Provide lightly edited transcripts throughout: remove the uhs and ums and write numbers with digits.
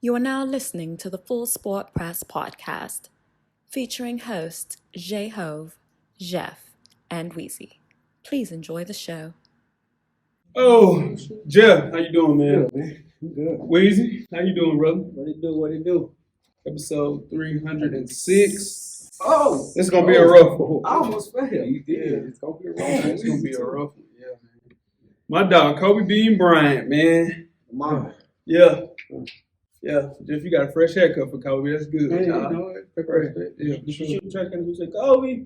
You are now listening to the Full Sport Press podcast, featuring hosts J-Hove, Jeff, and Weezy. Please enjoy the show. Oh, Jeff, how you doing, man? Good, man. Good. Weezy, how you doing, brother? What it do? Episode 306. Oh! It's going to be a rough one. I almost fell. You did. Yeah. It's going to be a rough Man, one. it's going to be a rough one. Yeah, man. My dog, Kobe Bryant, man. Mama. Yeah. Yeah. Jeff, you got a fresh haircut for Kobe. That's good. Hey, dog. you know it. Yeah. You should shoot the trash can and say, Kobe.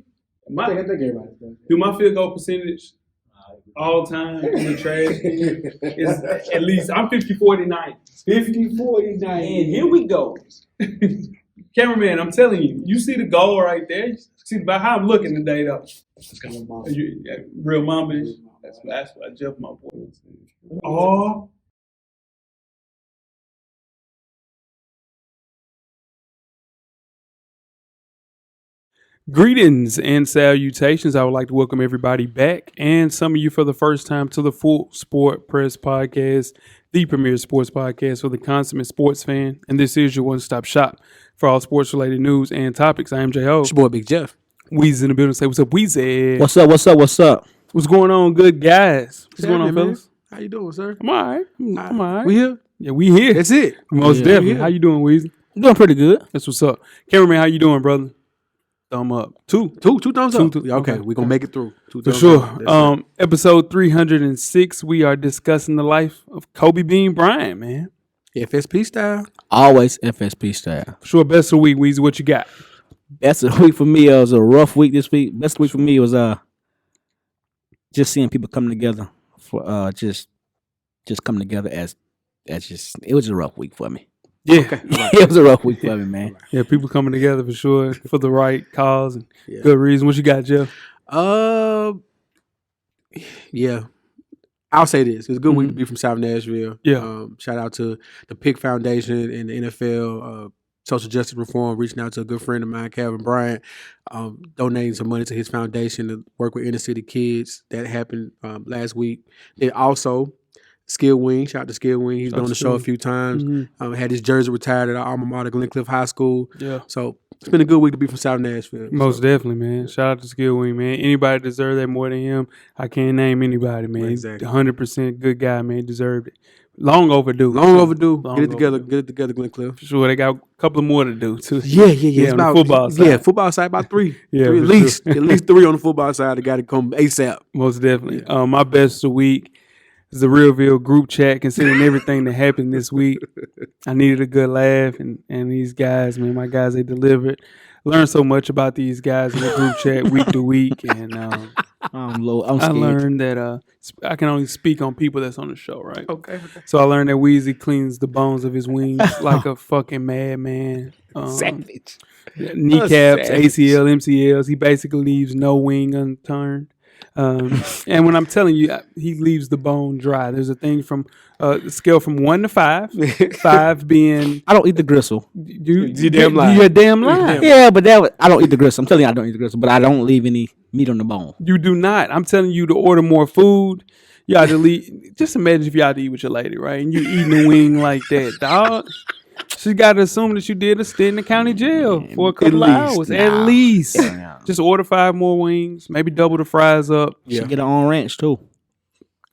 I think everybody does. Do my field goal percentage all time in the trash can is at least, I'm 50-49. 50-49. And here we go. Cameraman, I'm telling you, you see the goal right there. You see about how I'm looking today, though. Real mama. That's why I jumped my boy. Oh. Greetings and salutations. I would like to welcome everybody back and some of you for the first time to the Full Sport Press Podcast, the premier sports podcast for the consummate sports fan. And this is your one-stop shop for all sports-related news and topics. I am J.O. It's your boy, Big Jeff. Weezy in the building. Say what's up, Weezy. What's up? What's going on, good guys? What's going on, fellas? How you doing, sir? I'm all right. I'm all right. We here? Yeah, we here. That's it. Most definitely. How you doing, Weezy? I'm doing pretty good. That's what's up. Cameraman, how you doing, brother? Thumb up. Two thumbs up. Yeah, okay, we're going to make it through. For sure. Episode 306, we are discussing the life of Kobe Bryant, man. FSP style. Always FSP style. For sure. Best of the week, Weezy. What you got? Best of the week for me. It was a rough week this week. Best week for me was just seeing people come together for just come together as just, it was a rough week for me. Yeah. Okay. It was a rough week for me, man. Yeah, people coming together for sure for the right cause and good reason. What you got, Jeff? Yeah. I'll say this. It was a good week to be from South Nashville. Yeah. Shout out to the PIC Foundation and the NFL, Social Justice Reform, reaching out to a good friend of mine, Calvin Bryant, donating some money to his foundation to work with inner city kids. That happened last week. It also, Skill Wing, shout out to Skill Wing. He's been on the show a few times. Mm-hmm. Had his jersey retired at our alma mater, Glencliff High School. Yeah. So it's been a good week to be from South Nashville. Most definitely, man. Shout out to Skill Wing, man. Anybody deserve that more than him? I can't name anybody, man. Exactly. 100% good guy, man. Deserved it. Long overdue. Get it together, Glencliff. For sure. They got a couple more to do, too. Yeah. It's about the football side. Yeah, football side, about three. Yeah, Three, for at least. sure. At least three on the football side. They got to come ASAP. Most definitely. My best of the week is the Realville group chat, considering everything that happened this week. I needed a good laugh, and these guys, man, my guys, they delivered. Learned so much about these guys in the group chat week to week, and I'm I scared. learned that I can only speak on people that's on the show, right? Okay. So I learned that Weezy cleans the bones of his wings like a fucking madman. Savage. Kneecaps, ACL, MCLs. He basically leaves no wing unturned. And when I'm telling you, he leaves the bone dry. There's a thing from a scale from 1 to 5. 5 being I don't eat the gristle. You damn lying. You're damn lying. Yeah, but I don't eat the gristle. I'm telling you, I don't eat the gristle, but I don't leave any meat on the bone. You do not. I'm telling you to order more food. You ought to eat. Just imagine if you had to eat with your lady, right? And you eating a wing like that, dog. She got to assume that you did a stint in the county jail for a couple of hours. At least. Yeah. Just order 5 more wings. Maybe double the fries up. She get her own ranch too.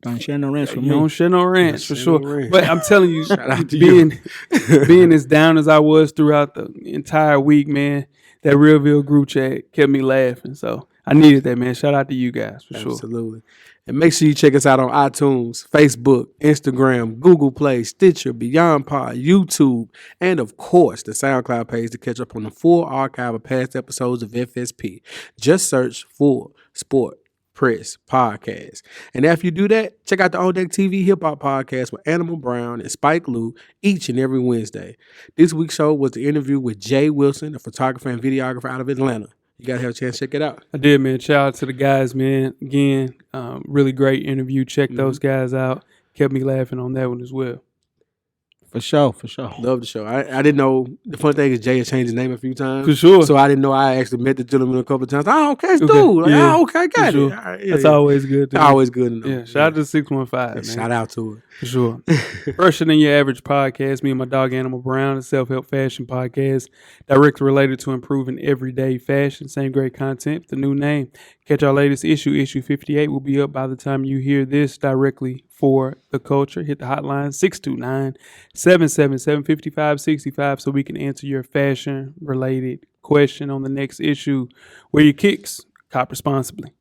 Don't share no ranch with You me. don't share no ranch for share sure. no ranch. But I'm telling you, out to being as down as I was throughout the entire week, man, that Realville group chat kept me laughing. So I needed that, man. Shout out to you guys for sure. Absolutely. And make sure you check us out on iTunes, Facebook, Instagram, Google Play, Stitcher, Beyond Pod, YouTube, and of course the SoundCloud page to catch up on the full archive of past episodes of FSP. Just search Full Sport Press Podcast. And after you do that, check out the On Deck TV Hip Hop Podcast with Animal Brown and Spike Lee each and every Wednesday. This week's show was the interview with Jay Wilson, a photographer and videographer out of Atlanta. You got to have a chance to check it out. I did, man. Shout out to the guys, man. Again, really great interview. Check those guys out. Kept me laughing on that one as well. For sure. Love the show. I didn't know. The fun thing is Jay has changed his name a few times. For sure. So I didn't know I actually met the gentleman a couple of times. Oh, okay, it's Okay. dude. Like, Yeah. okay, got it. Sure. All right, That's always good. To know. always good to know. Yeah. Shout out to 615, man. Shout out to it. For sure. Fresher Than Your Average podcast. Me and my dog Animal Brown, a self-help fashion podcast directly related to improving everyday fashion. Same great content with the new name. Catch our latest issue. Issue 58 will be up by the time you hear this directly for the culture. Hit the hotline 629-777-5565 so we can answer your fashion-related question on the next issue. Wear your kicks. Cop responsibly.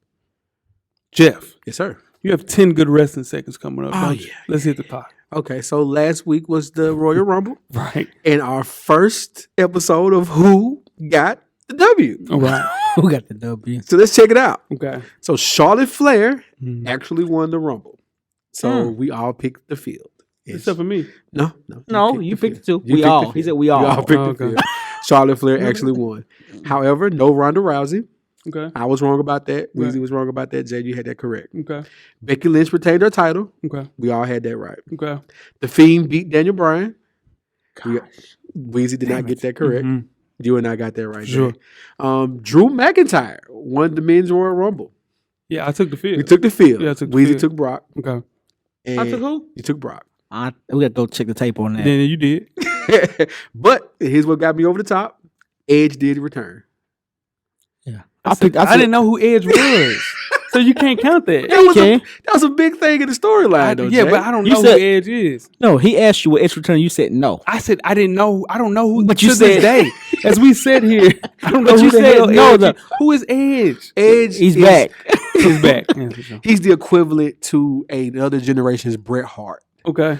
Jeff. Yes, sir. You have 10 good wrestling seconds coming up. Don't you? Yeah. Let's hit the clock. Okay, so last week was the Royal Rumble. Right. And our first episode of Who Got the W. All right. Who got the W? So let's check it out. Okay. So Charlotte Flair Mm. actually won the Rumble. So we all picked the field. Except for me. No. No, you picked it too. You We picked all. the He field. said we You all. all picked Oh, the okay. field. Charlotte Flair actually won. However, no Ronda Rousey. Okay. I was wrong about that. Right. Weezy was wrong about that. Jay, you had that correct. Okay. Becky Lynch retained her title. Okay. We all had that right. Okay. The Fiend beat Daniel Bryan. Gosh. Weezy did not get that correct. Mhm. You and I got that right. Sure. There. Drew McIntyre won the men's Royal Rumble. Yeah, I took the field. We took the field. Yeah, I took the Weezy field. took Brock. Okay. And I took who? You took Brock. We got to go check the tape on that. Then you did. But here's what got me over the top. Edge did return. I didn't know who Edge was. So you can't count that. That was a big thing in the storyline, though. Yeah, Jay. but I don't You know said- who Edge is. No, he asked you what Edge return. You said no. I said I didn't know. I don't know who. But you to said- this day, as we sit here, I don't know But who you the said hell no, Edge though. is. Who is Edge? Edge He's is- back. He's back. Yeah, for sure. He's the equivalent to another generation's Bret Hart. Okay.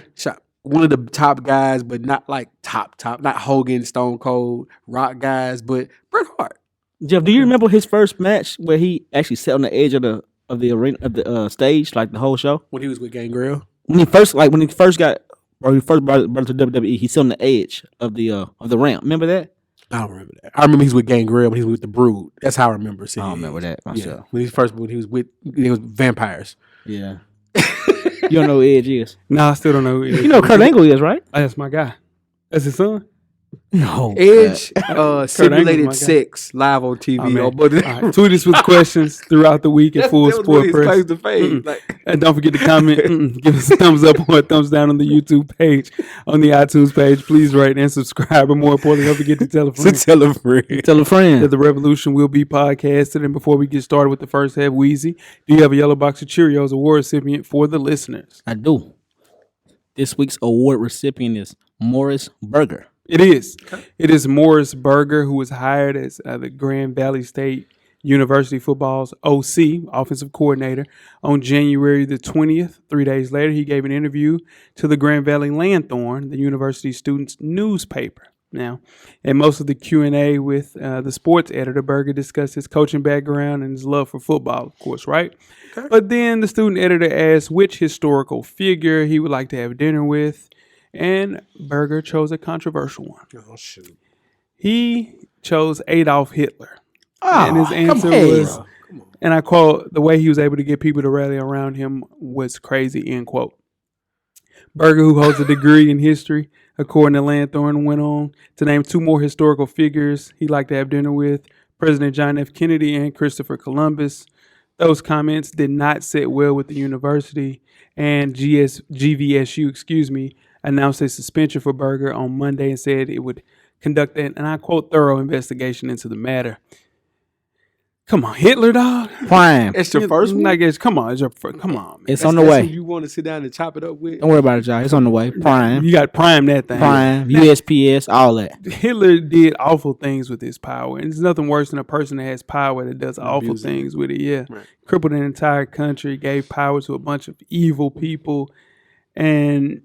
One of the top guys, but not like top. Not Hogan, Stone Cold, Rock guys, but Bret Hart. Jeff, do you remember his first match where he actually sat on the edge of the arena of the stage, like the whole show? When he was with Gangrel. When he first brought to WWE, he sat on the edge of the ramp. Remember that? I don't remember that. I remember he was with Gangrel when he was with the Brood. That's how I remember seeing I don't remember that Yeah. myself. When he was with vampires. Yeah. You don't know who Edge is. No, I still don't know who Edge is. You know who Kurt Angle is, right? That's my guy. That's his son. No. Edge Angle's simulated my guy. sex live on TV. Oh, man. but All right. Tweet us with questions throughout the week at Full Sport Press. And don't forget to comment. Give us a thumbs up or a thumbs down on the YouTube page, on the iTunes page. Please rate and subscribe. And more importantly, don't forget to tell a friend. Tell a friend. Tell a friend. That the revolution will be podcasted. And before we get started with the first half, Weezy, do you have a yellow box of Cheerios award recipient for the listeners? I do. This week's award recipient is Morris Berger. It is. It is Morris Berger, who was hired as the Grand Valley State University football's OC, offensive coordinator, on January the 20th. 3 days later, he gave an interview to the Grand Valley Lanthorn, the university students' newspaper. Now, in most of the Q&A with the sports editor, Berger discussed his coaching background and his love for football, of course, right? Okay. But then the student editor asked which historical figure he would like to have dinner with, and Berger chose a controversial one. Oh, shoot. He chose Adolf Hitler. Oh, and his answer was, and I quote, the way he was able to get people to rally around him was crazy, end quote. Berger, who holds a degree in history, according to Lanthorn, went on to name two more historical figures he'd like to have dinner with, President John F. Kennedy and Christopher Columbus. Those comments did not sit well with the university, and GVSU, announced a suspension for Berger on Monday and said it would conduct an, and I quote, thorough investigation into the matter. Come on, Hitler, dog. Prime. It's your first one? I guess, come on, come on, man. It's on the That's way. who you want to sit down and chop it up with? Don't worry about it, Josh. It's on the way. Prime. You got to prime that thing. Prime. USPS. All that. Hitler did awful things with his power, and there's nothing worse than a person that has power that does awful Abusing it. things with it. Yeah, Right. Crippled an entire country, gave power to a bunch of evil people, and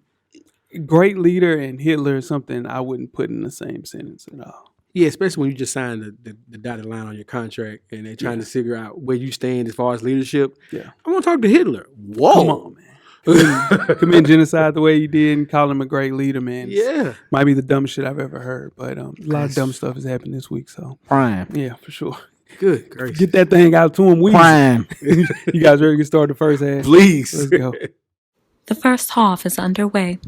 great leader and Hitler is something I wouldn't put in the same sentence at all. Yeah, especially when you just signed the dotted line on your contract and they're trying to figure out where you stand as far as leadership. Yeah. I want to talk to Hitler. Whoa. Come on, man. Commit genocide the way you did and call him a great leader, man. Yeah. Might be the dumbest shit I've ever heard, but a lot of dumb stuff has happened this week, so Prime. yeah, for sure. Good gracious. Get that thing out to him. Prime. You guys ready to get started the first half? Please. Let's go. The first half is underway.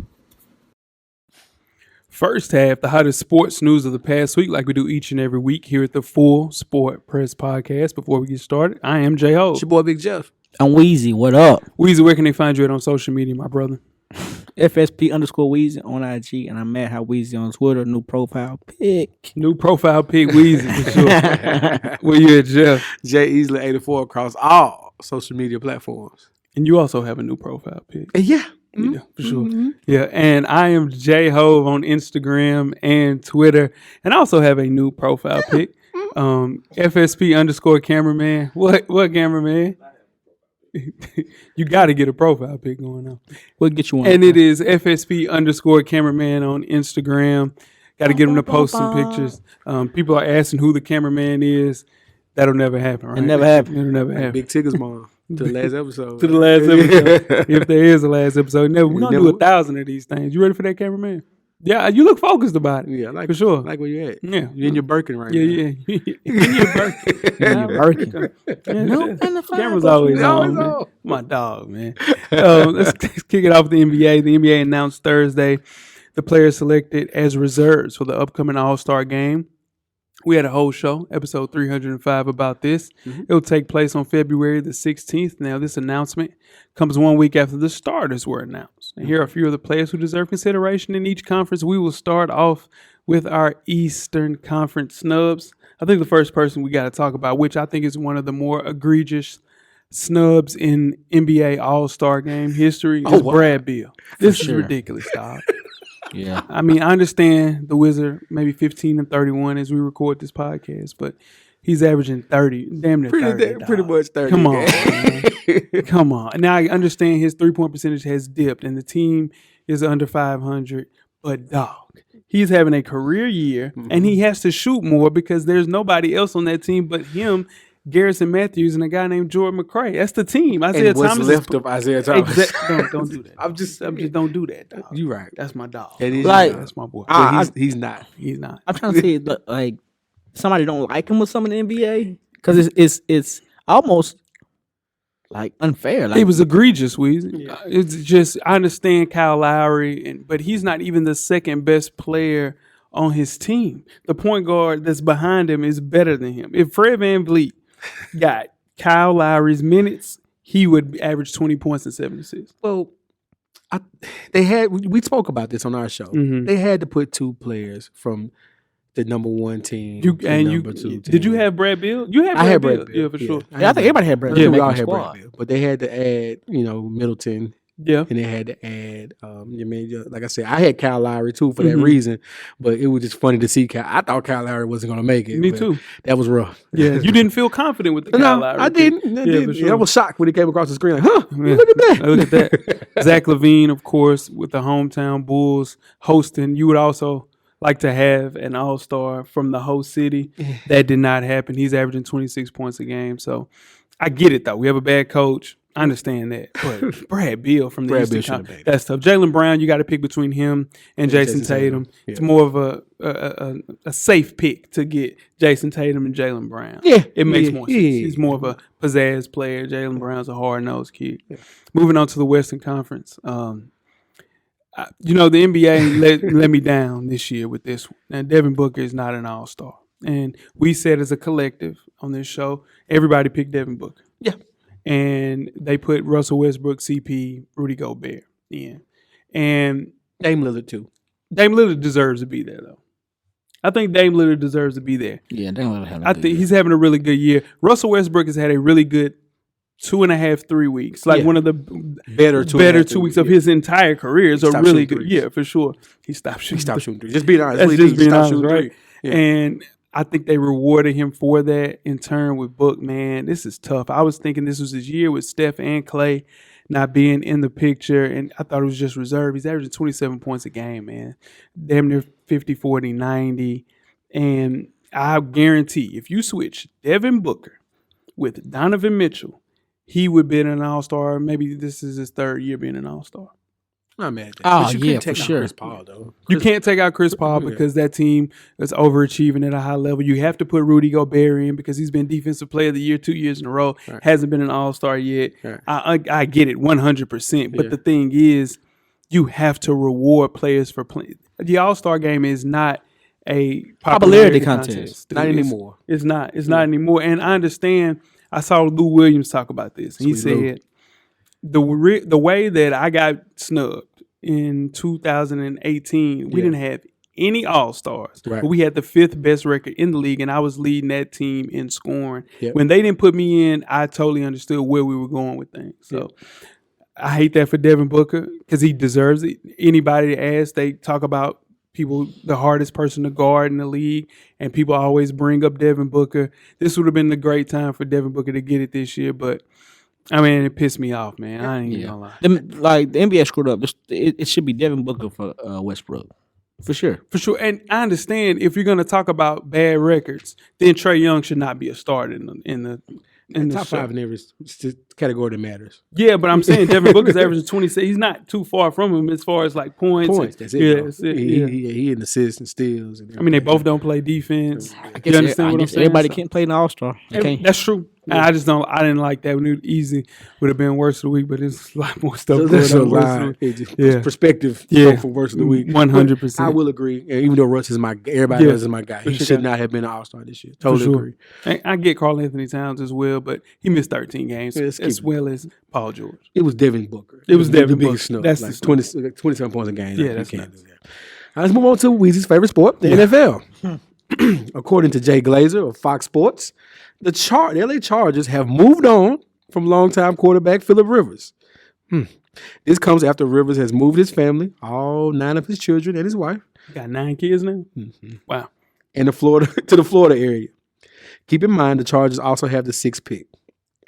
first half, the hottest sports news of the past week, like we do each and every week here at the Full Sport Press Podcast. Before we get started, I am J-Ho. It's your boy, Big Jeff. I'm Weezy. What up? Weezy, where can they find you at on social media, my brother? FSP_Weezy on IG, and I'm at How Weezy on Twitter. New profile pic. New profile pic, Weezy, for sure. Where you at, Jeff? J Easley 84 across all social media platforms. And you also have a new profile pic. Yeah. Yeah, for sure. Yeah, and I am J-Hove on Instagram and Twitter, and I also have a new profile pic. FSP_cameraman. What cameraman? You got to get a profile pic going on. We'll get you one. And it is FSP_cameraman on Instagram. Got to get him to post some pictures. People are asking who the cameraman is. That'll never happen, right? It never happened. It'll never happen. Big Tigger's mom. To the last episode. To the last episode. If there is a last episode. We're going to do 1,000 of these things. You ready for that, cameraman? Yeah, you look focused about it. Yeah, for sure. Like where you at. Yeah. You're in your Birkin right now. Yeah. In your Birkin. No, Camera's always on, man. My dog, man. Let's kick it off with the NBA. The NBA announced Thursday the players selected as reserves for the upcoming All-Star game. We had a whole show, episode 305, about this. Mm-hmm. It will take place on February the 16th. Now, this announcement comes 1 week after the starters were announced. And here are a few of the players who deserve consideration in each conference. We will start off with our Eastern Conference snubs. I think the first person we got to talk about, which I think is one of the more egregious snubs in NBA All-Star game history, is Brad Beal. This is ridiculous, dog. Yeah, I mean, I understand the Wizard maybe 15-31 as we record this podcast, but he's averaging 30, damn near 30. Pretty much 30. Come on, man. Come on. Now I understand his 3-point percentage has dipped, and the team is under 500. But dog, he's having a career year, and he has to shoot more because there's nobody else on that team but him, Garrison Matthews, and a guy named Jordan McRae. That's the team. Isaiah Thomas left of Isaiah Thomas. Don't do that. I'm just don't do that, dog. You right. That's my dog. That's my boy. He's not. He's not. I'm trying to say like somebody don't like him with some of the NBA because it's almost like unfair. Like, it was egregious, Weezy. Yeah. It's just I understand Kyle Lowry, but he's not even the second best player on his team. The point guard that's behind him is better than him. If Fred VanVleet got Kyle Lowry's minutes, he would average 20 points and 7 assists. Well, we spoke about this on our show. Mm-hmm. They had to put two players from the number one team number two team. Did you have Brad Beal? I had Brad Beal. Yeah, for sure. I think everybody had Brad Beal. Yeah, we all had Brad Beal. But they had to add, Middleton. Yeah. And they had to add, like I said, I had Kyle Lowry too for that reason, but it was just funny to see Kyle. I thought Kyle Lowry wasn't going to make it. Me too. That was rough. Yeah. You didn't feel confident with the Kyle Lowry. I didn't. For sure. I was shocked when he came across the screen like, look at that. Look at that. Zach LaVine, of course, with the hometown Bulls hosting. You would also like to have an all-star from the host city. That did not happen. He's averaging 26 points a game. So I get it, though. We have a bad coach. I understand that, but Brad Beal from the Eastern Conference, that's tough. Jaylen Brown, you got to pick between him and Jason Tatum. Yeah. It's more of a safe pick to get Jason Tatum and Jaylen Brown. Yeah, it makes more sense. He's more of a pizzazz player. Jaylen Brown's a hard-nosed kid. Yeah. Moving on to the Western Conference, the NBA let me down this year with this one. Now, Devin Booker is not an all-star, and we said as a collective on this show, everybody picked Devin Booker. Yeah. And they put Russell Westbrook, CP, Rudy Gobert in. And Dame Lillard, too. Dame Lillard deserves to be there, though. I think Dame Lillard deserves to be there. Yeah, Dame Lillard I think he's having a really good year. Russell Westbrook has had a really good 2.5, 3 weeks. Like one of the better 2 weeks of his entire career. It's a really good year, for sure. He stopped shooting. Just being honest. That's just being honest, right? Yeah. And I think they rewarded him for that in turn with Book. Man, this is tough. I was thinking this was his year with Steph and Clay not being in the picture, and I thought it was just reserved. He's averaging 27 points a game, man. Damn near 50, 40, 90. And I guarantee if you switch Devin Booker with Donovan Mitchell, he would be an all-star. Maybe this is his third year being an all-star. Not mad at that. Oh, yeah, for sure. Chris Paul, though. You can't take out Chris Paul because that team is overachieving at a high level. You have to put Rudy Gobert in because he's been Defensive Player of the Year 2 years in a row. Right. Hasn't been an all-star yet. Right. I get it 100%. But the thing is, you have to reward players for playing. the All-Star game is not a Popularity contest. dude. Not anymore. It's not. It's not anymore. And I understand. I saw Lou Williams talk about this. And he said the way that I got snubbed in 2018, we didn't have any All-Stars. Right. But we had the 5th best record in the league, and I was leading that team in scoring. Yep. When they didn't put me in, I totally understood where we were going with things. So I hate that for Devin Booker because he deserves it. Anybody that asks, they talk about people, the hardest person to guard in the league, and people always bring up Devin Booker. This would have been the great time for Devin Booker to get it this year, but I mean, it pissed me off, man. I ain't even gonna lie. Like the NBA screwed up. It should be Devin Booker for Westbrook, for sure. For sure. And I understand if you're gonna talk about bad records, then Trae Young should not be a starter in the top show. 5 in every category that matters. Yeah, but I'm saying Devin Booker's averaging 26. He's not too far from him as far as like points. That's it. Yeah, That's it. He in assists and steals. And I mean, they both don't play defense. I guess, You understand what I'm saying? everybody So- can't play an All-Star. That's true. And I didn't like that. When it easy would have been worst of the week, but it's a lot more stuff So going that's a on. lie. Yeah. Perspective for worst of the week. 100%. I will agree. And even though Russ is everybody else is my guy. He should not have been an All-Star this year. Totally agree. And I get Karl Anthony Towns as well, but he missed 13 games as well as Paul George. It was Devin Booker. It was Devin the Booker. biggest snub. That's like the snub. 27 points a game. Yeah, Like, that's you can't nuts. do that. All right, let's move on to Weezy's favorite sport, the NFL. According to Jay Glazer of Fox Sports, the LA Chargers have moved on from longtime quarterback Phillip Rivers. This comes after Rivers has moved his family, all 9 of his children and his wife, He got 9 kids now? Wow. to the Florida area. Keep in mind, the Chargers also have the 6th pick.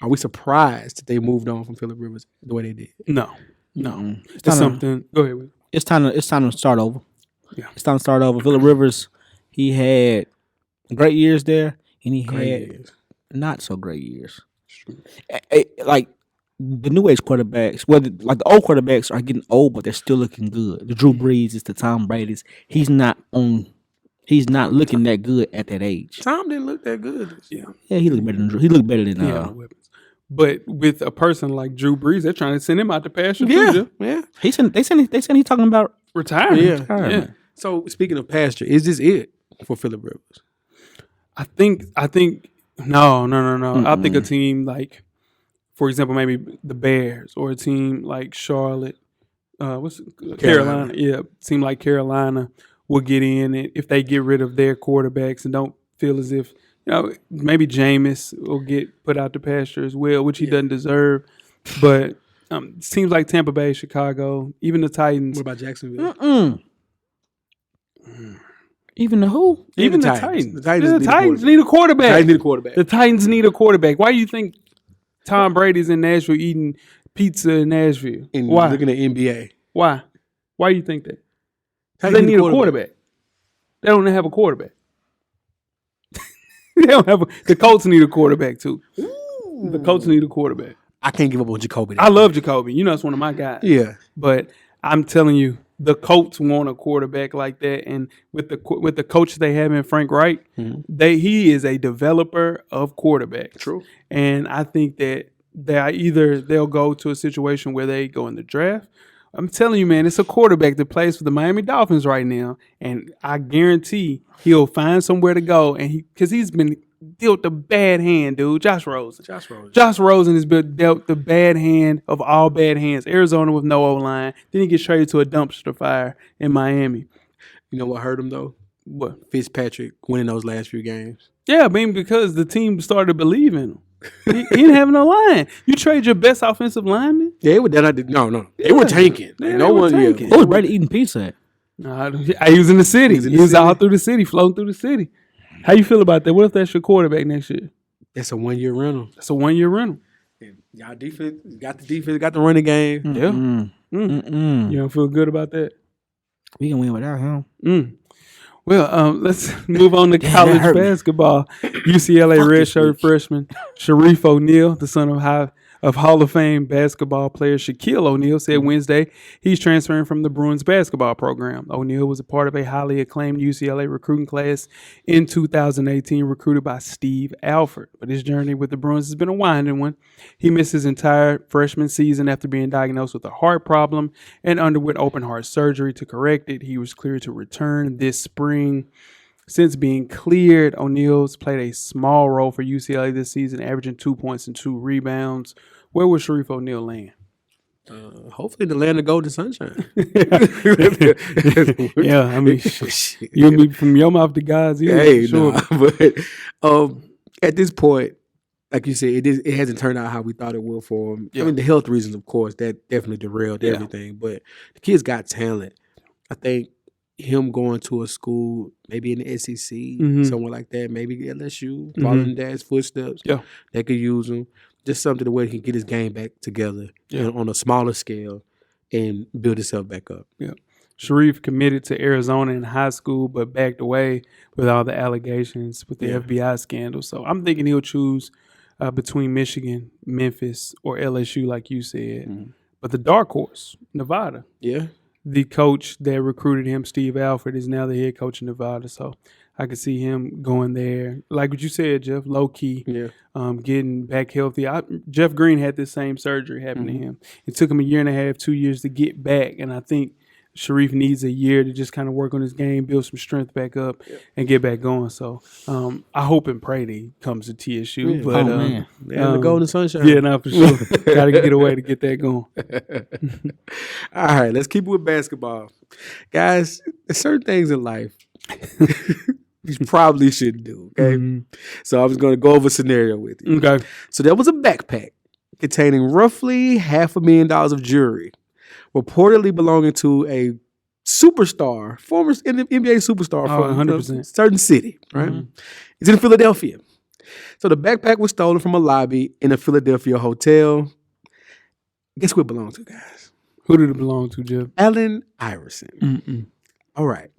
Are we surprised that they moved on from Phillip Rivers the way they did? No. It's something. Go ahead. Will. It's time to start over. Yeah. It's time to start over. Phillip Rivers, he had great years there, and he had not so great years. Like the new age quarterbacks, like the old quarterbacks are getting old, but they're still looking good. The Drew Brees, the Tom Brady's. He's not looking that good at that age. Tom didn't look that good. Yeah. Yeah, he looked better than Drew. He looked better than Weapons. But with a person like Drew Brees, they're trying to send him out to pasture too. Yeah, Jeff. yeah. They said he's talking about Retiring. Yeah. So speaking of pasture, is this it for Phillip Rivers? I think no. I think a team like, for example, maybe the Bears or a team like Charlotte, Carolina. Yeah, team like Carolina will get in it if they get rid of their quarterbacks and don't feel as if maybe Jameis will get put out to pasture as well, which he doesn't deserve. But seems like Tampa Bay, Chicago, even the Titans. What about Jacksonville? even the who? Even the Titans. The Titans need a quarterback. The Titans need a quarterback. Why do you think Tom Brady's in Nashville eating pizza in Nashville? And Why? looking at NBA. Why? Why do you think that? Titans They need a quarterback. They don't have a quarterback. They don't have the Colts need a quarterback too. The Colts need a quarterback. I can't give up on Jacoby. I love Jacoby. You know, it's one of my guys. Yeah. But I'm telling you, the Colts want a quarterback like that, and with the coach they have in Frank Reich, he is a developer of quarterbacks. True. And I think that they'll go to a situation where they go in the draft. I'm telling you, man, it's a quarterback that plays for the Miami Dolphins right now, and I guarantee he'll find somewhere to go. And because he's been dealt the bad hand, dude. Josh Rosen has been dealt the bad hand of all bad hands. Arizona with no O-line. Then he gets traded to a dumpster fire in Miami. You know what hurt him though? What? Fitzpatrick winning those last few games. Yeah, I mean, because the team started believing him. He didn't have no line. You trade your best offensive lineman? Yeah, they were tanking. Yeah, no they were one. tanking. Yeah. Who was Brady eating pizza at? He was in the city. He was all through the city, floating through the city. How you feel about that? What if that's your quarterback next year? That's a 1-year rental. That's a 1-year rental. Y'all defense got the running game. Yeah. You don't feel good about that? We can win without him. Well, let's move on to college basketball. UCLA redshirt freshman Sharif O'Neal, the son of of Hall of Fame basketball player Shaquille O'Neal said Wednesday he's transferring from the Bruins basketball program. O'Neal was a part of a highly acclaimed UCLA recruiting class in 2018, recruited by Steve Alford. But his journey with the Bruins has been a winding one. He missed his entire freshman season after being diagnosed with a heart problem and underwent open heart surgery to correct it. He was cleared to return this spring. Since being cleared, O'Neal's played a small role for UCLA this season, averaging 2 points and 2 rebounds. Where will Sharif O'Neal land? Hopefully the land of golden sunshine. Yeah, I mean, you and me from your mouth to God's ears. Hey, sure. but at this point, like you said, it hasn't turned out how we thought it would for him. Yeah. I mean, the health reasons, of course, that definitely derailed everything. But the kid's got talent. I think him going to a school, maybe in the SEC, somewhere like that, maybe LSU, following dad's footsteps, they could use him. Just something the way he can get his game back together on a smaller scale and build himself back up. Yeah. Sharif committed to Arizona in high school, but backed away with all the allegations with the FBI scandal. So I'm thinking he'll choose between Michigan, Memphis, or LSU, like you said. But the dark horse, Nevada. Yeah. The coach that recruited him, Steve Alford, is now the head coach in Nevada. So I could see him going there. Like what you said, Jeff, low key, getting back healthy. Jeff Green had this same surgery happen to him. It took him 1.5 years, 2 years to get back. And I think Sharif needs a year to just kind of work on his game, build some strength back up, and get back going. So I hope and pray that he comes to TSU. Yeah. But man. The golden sunshine. Yeah, no, for sure. Got to get away to get that going. All right, let's keep it with basketball. Guys, there's certain things in life you probably shouldn't do, okay? So I was going to go over a scenario with you. Okay. So there was a backpack containing roughly $500,000 of jewelry, reportedly belonging to a superstar, former NBA superstar from 100%. a certain city, right? It's in Philadelphia. So the backpack was stolen from a lobby in a Philadelphia hotel. Guess who it belonged to, guys? Who did it belong to, Jeff? Allen Iverson. All right.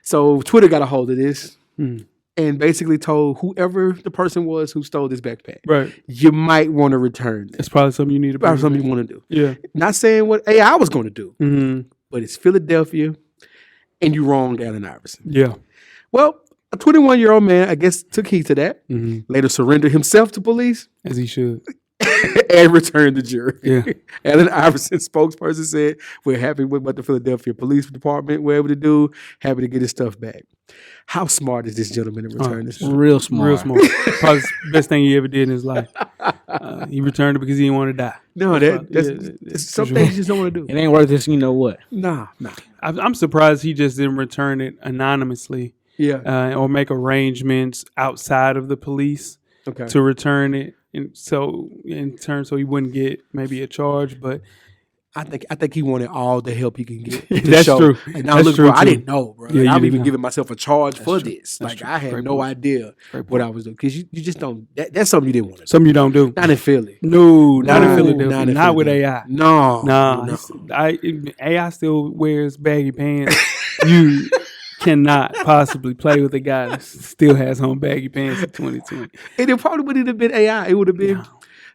So Twitter got a hold of this and basically told whoever the person was who stole this backpack, Right. you might want to return this. It's probably something you need to Probably something you want to do. Yeah. Not saying what AI was going to do, but it's Philadelphia and you wronged Allen Iverson. Yeah. Well, a 21-year-old man, I guess, took heed to that, later surrendered himself to police As he should. and returned the jury. Yeah. Allen Iverson's spokesperson said, we're happy with what the Philadelphia Police Department were able to do, happy to get his stuff back. How smart is this gentleman to return this stuff? Real smart. Real smart. Probably the best thing he ever did in his life. He returned it because he didn't want to die. No, that's some things you just don't want to do. It ain't worth this, you know what? Nah. I'm surprised he just didn't return it anonymously. Yeah. Or make arrangements outside of the police to return it. And so he wouldn't get maybe a charge, but I think he wanted all the help he can get. That's true. And now That's look, true, bro, I too. didn't know, bro. Yeah, Like, you I'm didn't even know. giving myself a charge for true. this. That's Like true. I had Great no point. idea Great what I was doing because you just don't. That's something you didn't want to do. something you don't do. Not in Philly. No, not in No, Philadelphia. Not with AI. No. Nah, AI still wears baggy pants. You cannot possibly play with a guy that still has on baggy pants in 2020. And it probably wouldn't have been AI. It would have been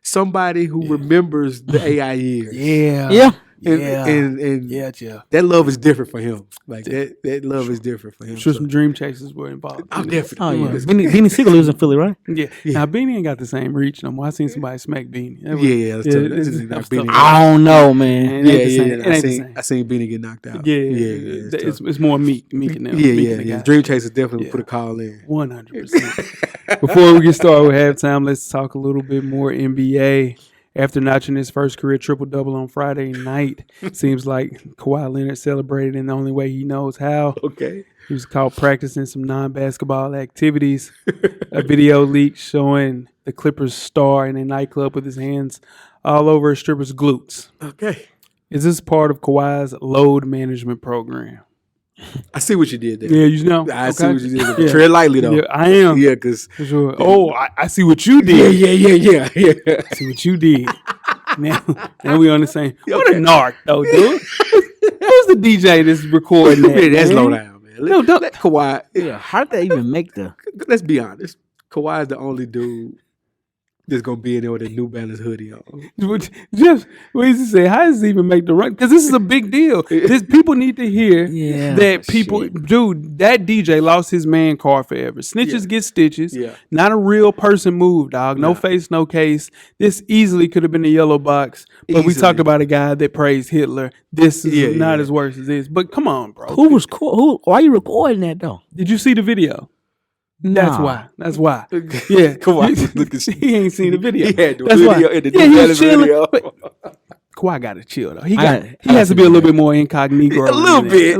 somebody who remembers the AI years. Yeah. And Jeff. that love is different for him. Like that love is different for him. I'm sure So, some dream chasers were involved. I'm Oh, definitely. yeah. Beanie Siegel lives in Philly, right? Yeah. Now Beanie ain't got the same reach no more. I seen somebody smack Beanie. That was- Yeah, that's tough. That's just that was Beanie. tough. I don't know, man. It ain't the same. It ain't the I same. seen Beanie get knocked out. Yeah, it's tough. it's more meek and them. Yeah. Dream Chasers definitely put a call in. 100%. Before we get started with halftime, let's talk a little bit more NBA. After notching his first career triple-double on Friday night, seems like Kawhi Leonard celebrated in the only way he knows how. Okay. He was caught practicing some non-basketball activities. A video leaked showing the Clippers star in a nightclub with his hands all over a stripper's glutes. Okay. Is this part of Kawhi's load management program? I see what you did there. Yeah, you know. I see Okay. what you did. Yeah. Tread lightly though. Yeah, I am. Yeah, because For sure. Oh, I see what you did. yeah. I see what you did. Now we on the same. What a Okay. narc, though, dude. Who's the DJ that's recording that? That's man? low down, man. No, don't- Let Kawhi. Yeah. How did they even make the? Let's be honest. Kawhi is the only dude Just gonna be in there with a New Balance hoodie on. Jeff Weezy said, "How does it even make the run? Because this is a big deal. This people need to hear that people, dude. That DJ lost his man card forever. Snitches get stitches. Yeah. Not a real person move, dog. No face, no case. This easily could have been the yellow box. But we talked about a guy that praised Hitler. This is not as worse as this. But come on, bro. Who was cool? Why are you recording that though? Did you see the video? Nah. That's why. Yeah, Kawhi, he ain't seen the video. He had the That's video why. in the He New was Balance chilling. video. But Kawhi got to chill though. He has to be a little bit more incognito. A little bit,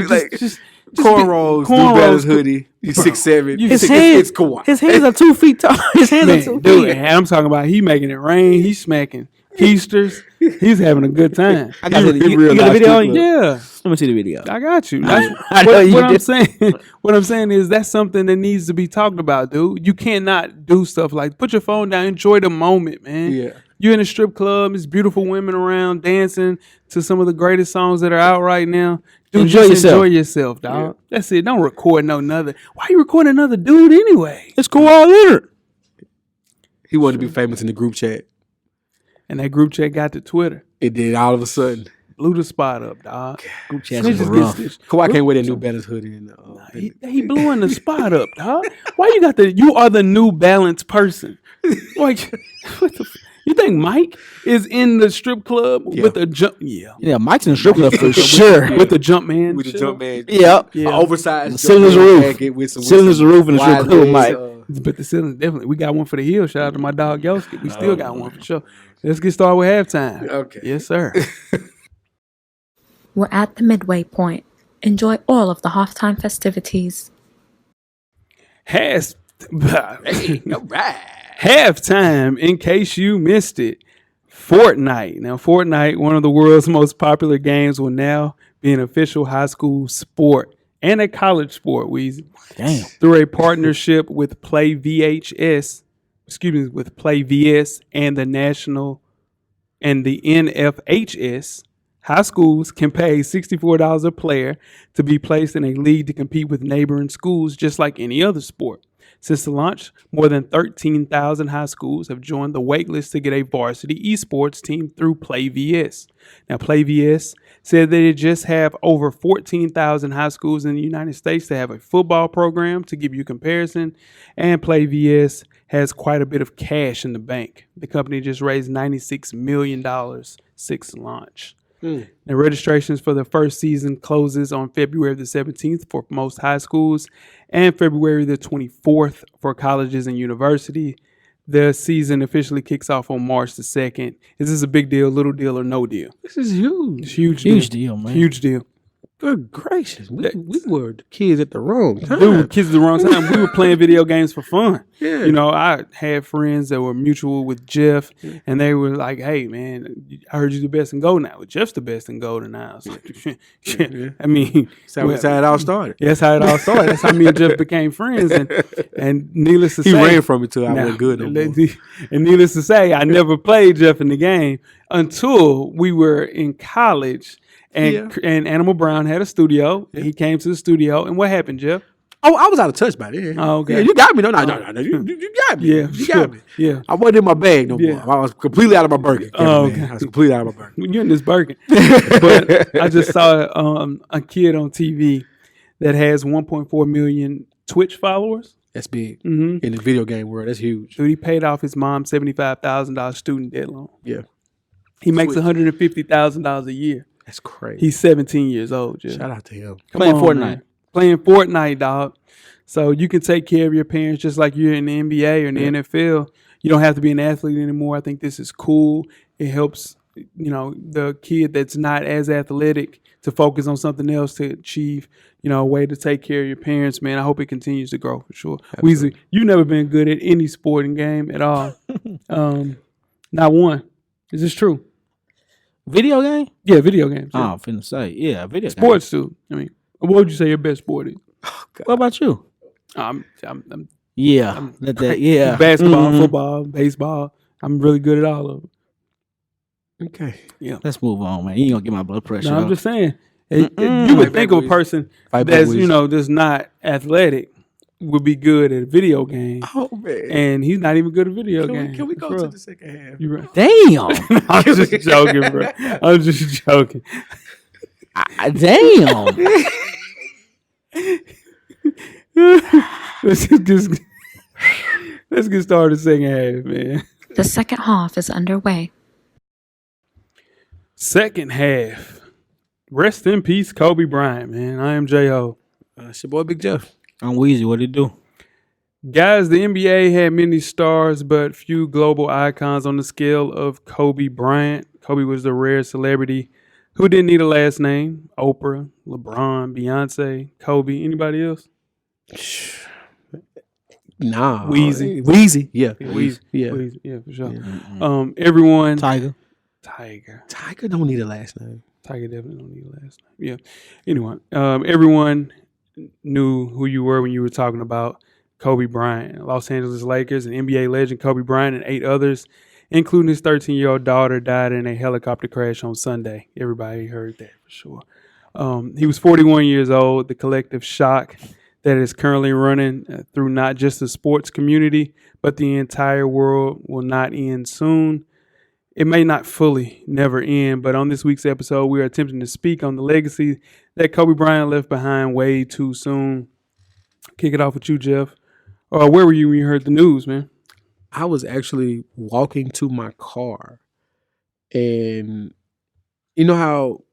like just cornrows, New Balance hoodie. He's 6'7". His It's hands, Kawhi. his hands are 2 feet tall. His hands are 2 dude. feet. And I'm talking about he making it rain. He's smacking keisters. He's having a good time. I got He you real got the nice video on too, you? Yeah. Let me see the video. I got you. I know What, you what I'm did. saying, what I'm saying is that's something that needs to be talked about, dude. You cannot do stuff like put your phone down, enjoy the moment, man. Yeah. You're in a strip club, it's beautiful women around dancing to some of the greatest songs that are out right now. Dude, Enjoy just yourself. enjoy yourself, dog. That's it. Don't record another. Why you recording another dude anyway? It's Kawhi Leonard. He wanted to be famous in the group chat. And that group chat got to Twitter. It did all of a sudden. Blew the spot up, dog. Group chats Snitches is get rough. stitched. Kawhi can't wear that New Balance hoodie. He blew in the spot up, dog. Why you got you are the New Balance person. Like, what the you think Mike is in the strip club with a jump? Yeah. Yeah, Mike's in the strip club for sure. With the jump man. With the shit. jump man. Yeah. An oversized Ceiling's jump man roof. jacket with some Ceiling's roof in the strip wide club, legs, Mike. But the ceiling definitely. We got one for the hill. Shout out to my dog Yoski. We still got one for sure. Let's get started with halftime. Okay. Yes, sir. We're at the midway point. Enjoy all of the halftime festivities. Hey, all right. Halftime, in case you missed it, Fortnite. Now, Fortnite, one of the world's most popular games, will now be an official high school sport and a college sport, Weezy. Damn. Through a partnership with Play VS and the National and the NFHS, high schools can pay $64 a player to be placed in a league to compete with neighboring schools just like any other sport. Since the launch, more than 13,000 high schools have joined the waitlist to get a varsity esports team through Play VS. Now, Play VS said that it just have over 14,000 high schools in the United States to have a football program to give you comparison, and Play VS has quite a bit of cash in the bank. The company just raised $96 million since launch. Now, registrations for the first season closes on February the 17th for most high schools and February the 24th for colleges and university. The season officially kicks off on March the 2nd. Is this a big deal, little deal, or no deal? This is huge. It's huge deal, man. Huge deal. Good gracious. We were the kids at the wrong time. Dude, kids at the wrong time. We were playing video games for fun. Yeah. You know, I had friends that were mutual with Jeff, and they were like, hey, man, I heard you the best in gold now. Well, Jeff's the best in gold, and I was like, I mean. That's how it all started. That's how it all started. That's how me and Jeff became friends. And needless to say. He ran from it till I wasn't good no more. And needless to say, I never played Jeff in the game until we were in college. And Animal Brown had a studio. Yeah. He came to the studio. And what happened, Jeff? Oh, I was out of touch by then. Oh, okay. Yeah, you got me. No. You got me. Yeah, you got me. Yeah. I wasn't in my bag no more. I was completely out of my Birkin. Oh, okay. I was completely out of my Birkin. You're in this Birkin. But I just saw a kid on TV that has 1.4 million Twitch followers. That's big. In the video game world. That's huge. So he paid off his mom's $75,000 student debt loan. Yeah. He makes $150,000 a year. That's crazy. He's 17 years old, Jeff. Shout out to him. Playing Fortnite. Man. Playing Fortnite, dog. So you can take care of your parents just like you're in the NBA or in the NFL. You don't have to be an athlete anymore. I think this is cool. It helps, the kid that's not as athletic to focus on something else to achieve, a way to take care of your parents, man. I hope it continues to grow for sure. Weezy, you've never been good at any sporting game at all. Not one. Is this true? Video game? Yeah, video games. Yeah. Oh, I'm finna say. Yeah, video Sports too. I mean, what would you say your best sport is? What about you? I'm Yeah. basketball, football, baseball. I'm really good at all of them. Okay. Yeah. Let's move on, man. You ain't gonna get my blood pressure. No, I'm up. just saying. You would think of a person that's, that's not athletic would be good at a video game, Oh man. and he's not even good at video games. Can we go bro. to the second half? You right. Damn. I'm just joking, bro. I'm just joking. Damn. Let's get started second half, man. The second half is underway. Second half. Rest in peace, Kobe Bryant, man. I am J.O. It's your boy Big Jeff. I'm Weezy. What it do? Guys, the NBA had many stars, but few global icons on the scale of Kobe Bryant. Kobe was the rare celebrity who didn't need a last name. Oprah, LeBron, Beyonce, Kobe. Anybody else? Nah. Weezy. Weezy. Yeah. Weezy. Yeah. Weezy. Yeah, for sure. Yeah. Everyone. Tiger. Tiger don't need a last name. Tiger definitely don't need a last name. Yeah. Anyway, everyone knew who you were when you were talking about Kobe Bryant. Los Angeles Lakers and NBA legend Kobe Bryant and 8 others, including his 13-year-old daughter, died in a helicopter crash on Sunday. Everybody heard that for sure. He was 41 years old. The collective shock that is currently running through not just the sports community, but the entire world will not end soon. It may not fully never end, but on this week's episode, we are attempting to speak on the legacy that Kobe Bryant left behind way too soon. Kick it off with you, Jeff. Where were you when you heard the news, man? I was actually walking to my car, and you know how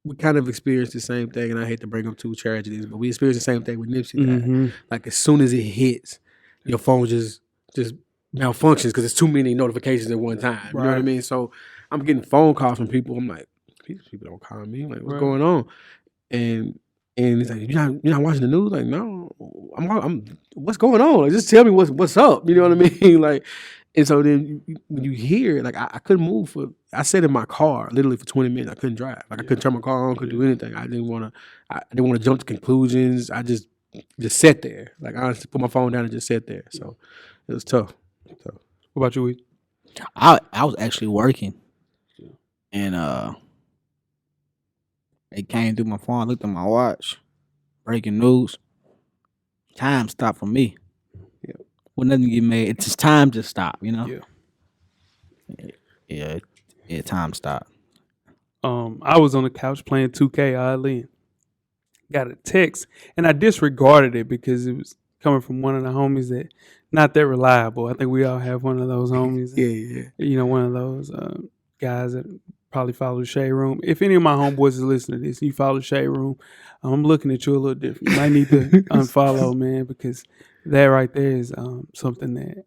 we kind of experienced the same thing, and I hate to bring up 2 tragedies, but we experienced the same thing with Nipsey died. Mm-hmm. Like as soon as it hits, your phone just malfunctions because it's too many notifications at one time. You know what I mean? So I'm getting phone calls from people. I'm like, these people don't call me. Like, what's going on? And it's like, you're not watching the news? Like, no, I'm what's going on? Like, just tell me what's up. You know what I mean? Like, and so then when you hear, like, I couldn't move I sat in my car literally for 20 minutes. I couldn't drive. Like, I couldn't turn my car on, couldn't do anything. I didn't want to jump to conclusions. I just sat there. Like, I honestly put my phone down and just sat there. So it was tough. What about you, Weed? I was actually working, and it came through my phone. I looked at my watch. Breaking news. Time stopped for me. Yeah. When nothing get made, it's just time just stopped. You know. Yeah. Yeah. Time stopped. I was on the couch playing 2K, oddly. Got a text, and I disregarded it because it was coming from one of the homies that not that reliable. I think we all have one of those homies. Yeah. You know, one of those guys that probably follow the Shade Room. If any of my homeboys is listening to this, you follow the Shade Room, I'm looking at you a little different. You might need to unfollow, man, because that right there is something that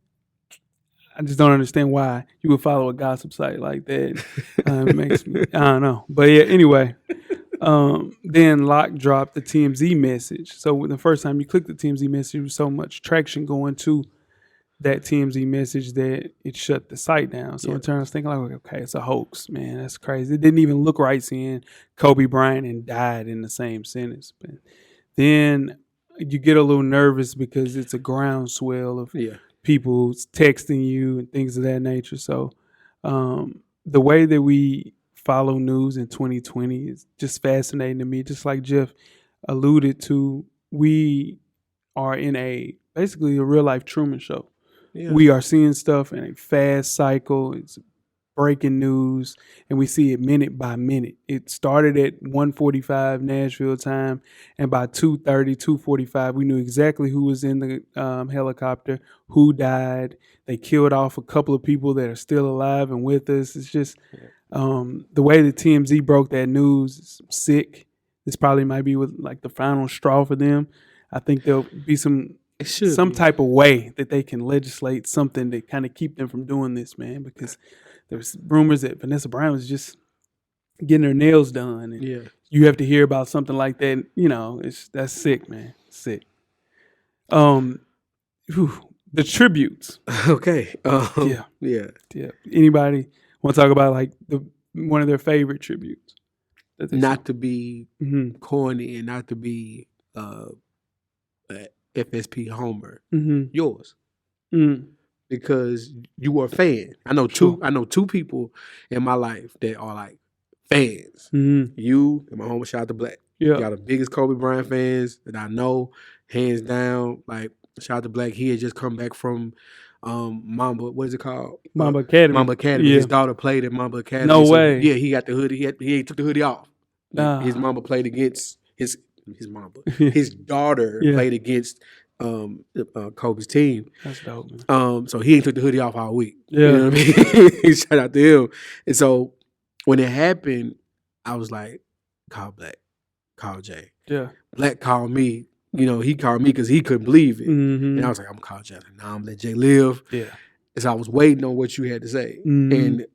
I just don't understand why you would follow a gossip site like that. It makes me, I don't know. But yeah, anyway. Then Locke dropped the TMZ message. So the first time you clicked the TMZ message, there was so much traction going to that TMZ message that it shut the site down. So in turn, I was thinking like, okay, it's a hoax, man. That's crazy. It didn't even look right seeing Kobe Bryant and died in the same sentence. But then you get a little nervous because it's a groundswell of people texting you and things of that nature. So the way that we follow news in 2020 is just fascinating to me. Just like Jeff alluded to, we are in basically a real life Truman Show. Yeah. We are seeing stuff in a fast cycle. It's breaking news, and we see it minute by minute. It started at 1:45 Nashville time, and by 2:30, 2:45, we knew exactly who was in the helicopter, who died. They killed off a couple of people that are still alive and with us. It's just the way that TMZ broke that news is sick. This probably might be like the final straw for them. I think there'll be some type of way that they can legislate something to kind of keep them from doing this, man, because there's rumors that Vanessa Bryant was just getting her nails done. And you have to hear about something like that. You know, that's sick, man. Sick. The tributes. Okay. Yeah. Anybody want to talk about like one of their favorite tributes? Not to be corny and not to be FSP Homer. Yours. Because you are a fan. I know two people in my life that are like fans. You and my homie, shout out to Black. Yeah. Y'all the biggest Kobe Bryant fans that I know, hands down. Like, shout out to Black. He had just come back from Mamba. What is it called? Mamba Academy. Mamba Academy. Yeah. His daughter played at Mamba Academy. No way. Yeah, he got the hoodie. He took the hoodie off. Nah. His mama played against his Mamba. His daughter played against Kobe's team. That's dope, man. So he ain't took the hoodie off all week. Yeah. You know what I mean? Shout out to him. And so when it happened, I was like, call Black, call Jay. Yeah. Black called me. You know, he called me because he couldn't believe it. Mm-hmm. And I was like, I'm gonna call Jay. Nah, I'm gonna let Jay live. Yeah. And so I was waiting on what you had to say. Mm-hmm. And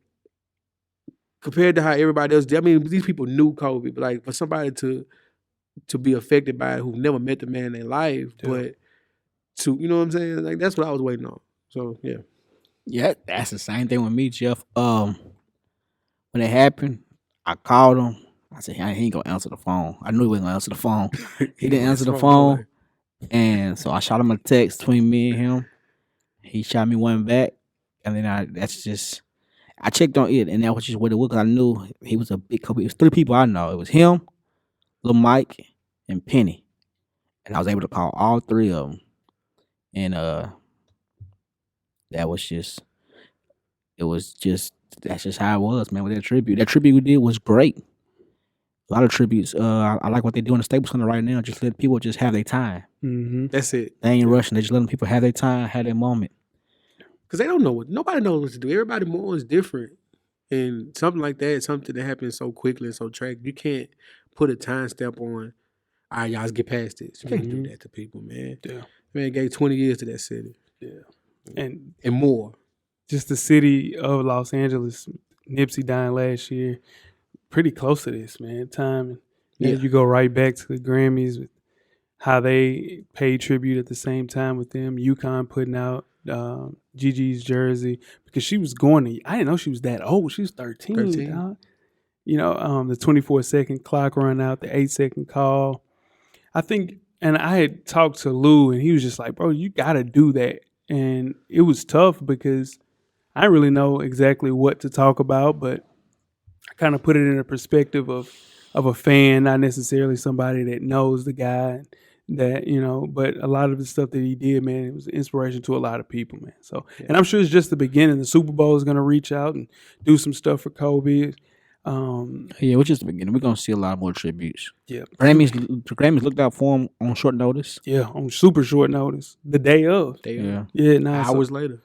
compared to how everybody else did, I mean, these people knew Kobe, but like for somebody to be affected by it who never met the man in their life, but to, you know what I'm saying? Like, that's what I was waiting on. So, yeah. Yeah, that's the same thing with me, Jeff. When it happened, I called him. I said, he ain't gonna answer the phone. I knew he wasn't gonna answer the phone. He didn't answer the phone. And so I shot him a text between me and him. He shot me one back. And then I checked on it, and that was just what it was. 'Cause I knew he was a big Kobe. It was 3 people I know. It was him, Lil Mike, and Penny. And I was able to call all 3 of them. And that's just how it was, man, with that tribute. That tribute we did was great. A lot of tributes. I like what they do in the Staples Center right now. Just let people just have their time. Mm-hmm. That's it. They ain't rushing. They just letting people have their time, have their moment. Because they don't know nobody knows what to do. Everybody more is different. And something like that, something that happens so quickly and so tragic, you can't put a time stamp on, all right, y'all, let's get past this. You can't do that to people, man. Yeah. Man gave 20 years to that city. Yeah. And more. Just the city of Los Angeles, Nipsey dying last year, pretty close to this, man. Time. And you go right back to the Grammys with how they paid tribute at the same time with them. UConn putting out Gigi's jersey because she was I didn't know she was that old. She was 13. Dog. You know, the 24-second clock run out, the 8-second call. I think, and I had talked to Lou, and he was just like, bro, you got to do that. And it was tough because I didn't really know exactly what to talk about, but I kind of put it in a perspective of a fan, not necessarily somebody that knows the guy, that, you know, but a lot of the stuff that he did, man, it was an inspiration to a lot of people, man. So, and I'm sure it's just the beginning. The Super Bowl is going to reach out and do some stuff for Kobe. Yeah, which is the beginning. We're gonna see a lot more tributes. Yeah, Grammys looked out for him on short notice. Yeah, on super short notice, the day of. Hours later,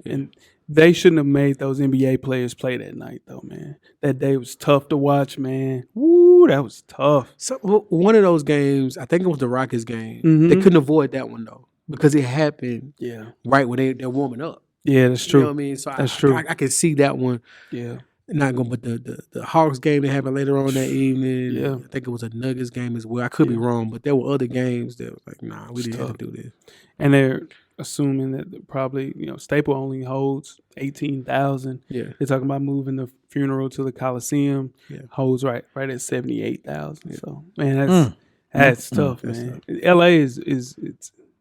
and they shouldn't have made those NBA players play that night, though, man. That day was tough to watch, man. Woo, that was tough. So one of those games, I think it was the Rockets game. They couldn't avoid that one though because it happened. Right when they're warming up. Yeah, that's true. You know what I mean? So that's true. I can see that one. Yeah. Not going, but the Hawks game that happened later on that evening. Yeah. I think it was a Nuggets game as well. I could be wrong, but there were other games that was like, nah, we didn't have to do this. And they're assuming that probably, you know, Staple only holds 18,000. Yeah. They're talking about moving the funeral to the Coliseum. Yeah. Holds right at 78,000. Yeah. So, man, that's tough, man. Tough. LA is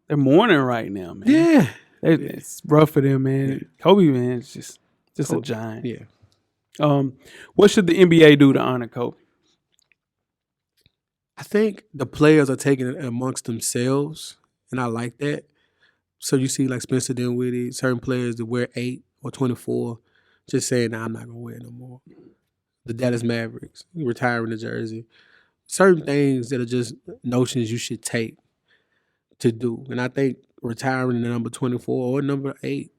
they're mourning right now, man. Yeah. It's rough for them, man. Yeah. Kobe, man, it's just Kobe. A giant. Yeah. What should the NBA do to honor Kobe? I think the players are taking it amongst themselves, and I like that. So you see, like Spencer Dinwiddie, certain players that wear 8 or 24, just saying, "Nah, I'm not gonna wear it no more." The Dallas Mavericks retiring the jersey. Certain things that are just notions you should take to do, and I think retiring the number 24 or number 8,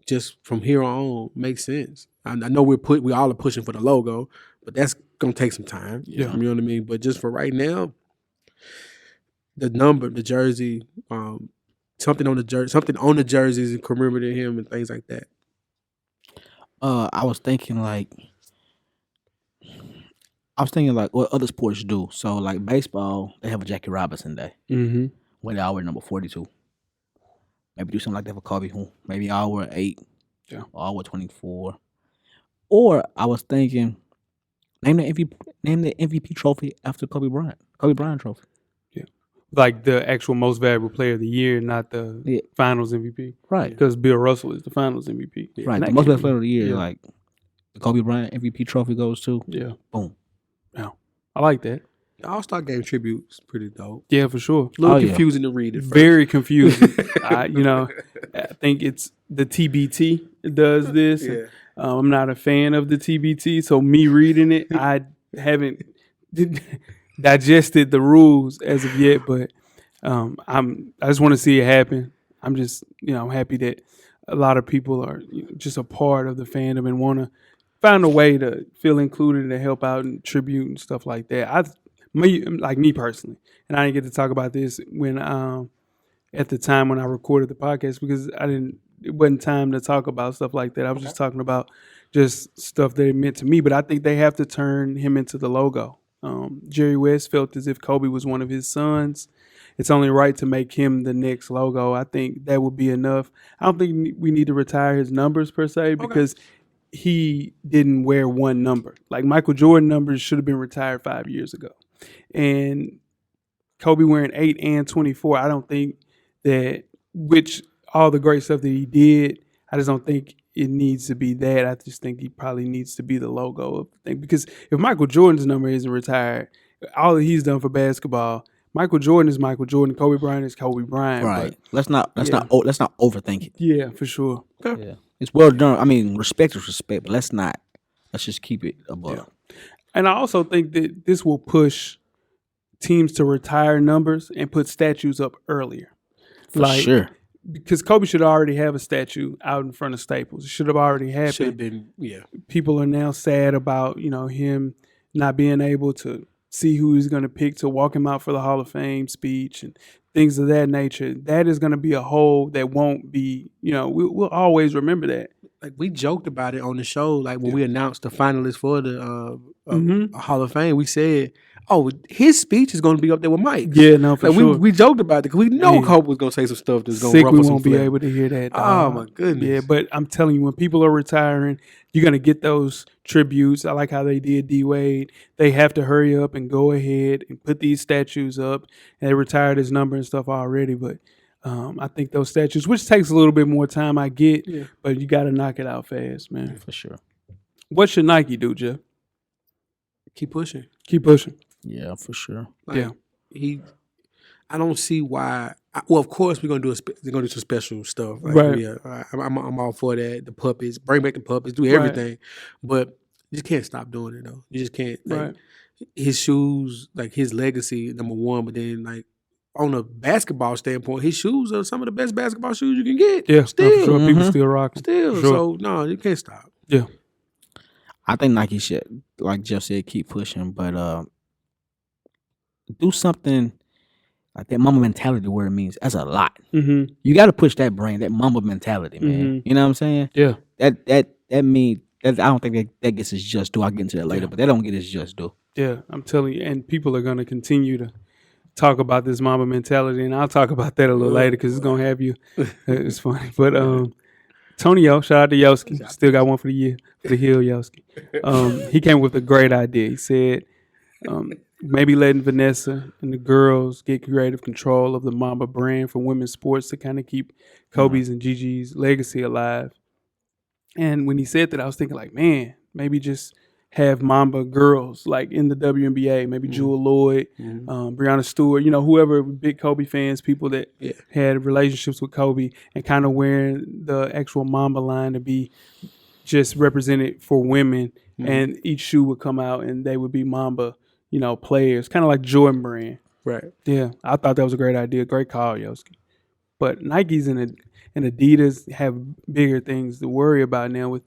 just from here on, makes sense. I know we all are pushing for the logo, but that's gonna take some time. Yeah. You know what I mean? But just for right now, the number, the jersey, something on the jerseys and commemorating him and things like that. I was thinking like what other sports do. So like baseball, they have a Jackie Robinson Day. Mm-hmm. Where they all wear number 42. Maybe do something like that for Kobe. Maybe all wear 8. Yeah. Or all wear 24. Or I was thinking, name the MVP trophy after Kobe Bryant. Kobe Bryant trophy. Yeah. Like the actual most valuable player of the year, not the finals MVP. Right. Because Bill Russell is the finals MVP. Yeah. Right. The most valuable player of the year, like the Kobe Bryant MVP trophy goes to. Yeah. Boom. Yeah. I like that. All-Star Game tribute's pretty dope. Yeah, for sure. A little Oh, yeah. confusing to read at first. Very confusing. I think it's the TBT does this. Yeah. And, I'm not a fan of the TBT, so me reading it, I haven't digested the rules as of yet. But I just want to see it happen. I'm just happy that a lot of people are just a part of the fandom and want to find a way to feel included and help out and tribute and stuff like that. Me personally, and I didn't get to talk about this when at the time when I recorded the podcast because it wasn't time to talk about stuff like that. I was just talking about just stuff that it meant to me. But I think they have to turn him into the logo. Jerry West felt as if Kobe was one of his sons. It's only right to make him the next logo. I think that would be enough. I don't think we need to retire his numbers per se because he didn't wear one number. Like Michael Jordan numbers should have been retired 5 years ago. And Kobe wearing 8 and 24, I don't think that, which all the great stuff that he did, I just don't think it needs to be that. I just think he probably needs to be the logo of the thing. Because if Michael Jordan's number isn't retired, all that he's done for basketball, Michael Jordan is Michael Jordan, Kobe Bryant is Kobe Bryant. Right. Let's not overthink it. Yeah, for sure. Yeah. It's well done. I mean, respect is respect, but let's just keep it above. Yeah. And I also think that this will push teams to retire numbers and put statues up earlier. For sure. Because Kobe should already have a statue out in front of Staples. It should have already happened. Should have been, yeah. People are now sad about, him not being able to see who he's going to pick to walk him out for the Hall of Fame speech and things of that nature. That is going to be a hole that won't be, we'll always remember that. Like we joked about it on the show, like when we announced the finalists for the Hall of Fame, we said, "Oh, his speech is going to be up there with Mike." Yeah, no, for sure. We joked about it because we know Kobe was going to say some stuff that's going to ruffle we some won't be feathers. able to hear that. Oh my goodness! Yeah, but I'm telling you, when people are retiring, you're going to get those tributes. I like how they did D Wade. They have to hurry up and go ahead and put these statues up. And they retired his number and stuff already, but. I think those statues, which takes a little bit more time, I get, but you got to knock it out fast, man. For sure. What should Nike do, Jeff? Keep pushing. Keep pushing. Yeah, for sure. Like, I don't see why. Well, of course we're gonna do some special stuff. Like, right. Yeah, I'm all for that. The puppets, bring back the puppets, do everything, right. But you just can't stop doing it though. You just can't. Like, right. His shoes, like his legacy, number one, but then like. On a basketball standpoint, his shoes are some of the best basketball shoes you can get. Yeah, still. No, for sure. People still rocking. Still. Sure. So, no, you can't stop. Yeah. I think Nike should, like Jeff said, keep pushing, but do something like that Mamba mentality where it means that's a lot. Mm-hmm. You got to push that brain, that Mamba mentality, man. Mm-hmm. You know what I'm saying? Yeah. That means, I don't think that gets its just due. I'll get into that later, but that don't get its just due. Yeah, I'm telling you, and people are going to continue to talk about this Mamba mentality, and I'll talk about that a little later because it's gonna have you. It's funny, but Tonio, shout out to Yoski, still got one for the year for the Hill Yoski. He came with a great idea. He said maybe letting Vanessa and the girls get creative control of the Mamba brand for women's sports to kind of keep Kobe's and Gigi's legacy alive. And when he said that, I was thinking like, man, maybe just have Mamba girls like in the WNBA, maybe Jewel Lloyd, Breonna Stewart, whoever big Kobe fans, people that had relationships with Kobe, and kind of wearing the actual Mamba line to be just represented for women, and each shoe would come out and they would be Mamba, players, kind of like Jordan brand. Right. Yeah, I thought that was a great idea. Great call, Yoski. But Nikes and Adidas have bigger things to worry about now with.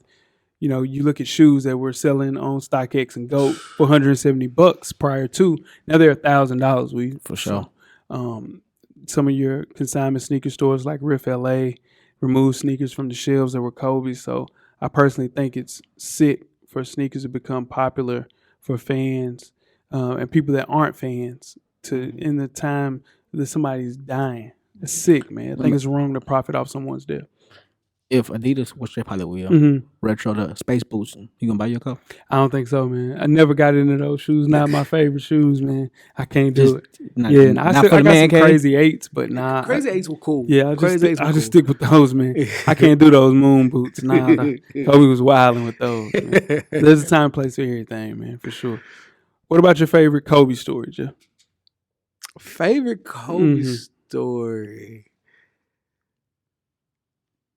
You look at shoes that were selling on StockX and GOAT for $170 prior to. Now they're $1,000. For sure. Some of your consignment sneaker stores like Riff LA removed sneakers from the shelves that were Kobe. So I personally think it's sick for sneakers to become popular for fans and people that aren't fans in the time that somebody's dying. It's sick, man. I think it's wrong to profit off someone's death. If Adidas, which they probably will, retro the space boots, you gonna buy your cup? I don't think so, man. I never got into those shoes. Not my favorite shoes, man. I can't do it. I got some crazy 8s, but nah. Crazy 8s were cool. Yeah, I just stick with those, man. I can't do those moon boots. Nah. Kobe was wilding with those. Man. There's a time and place for everything, man, for sure. What about your favorite Kobe story, Jeff? Favorite Kobe story.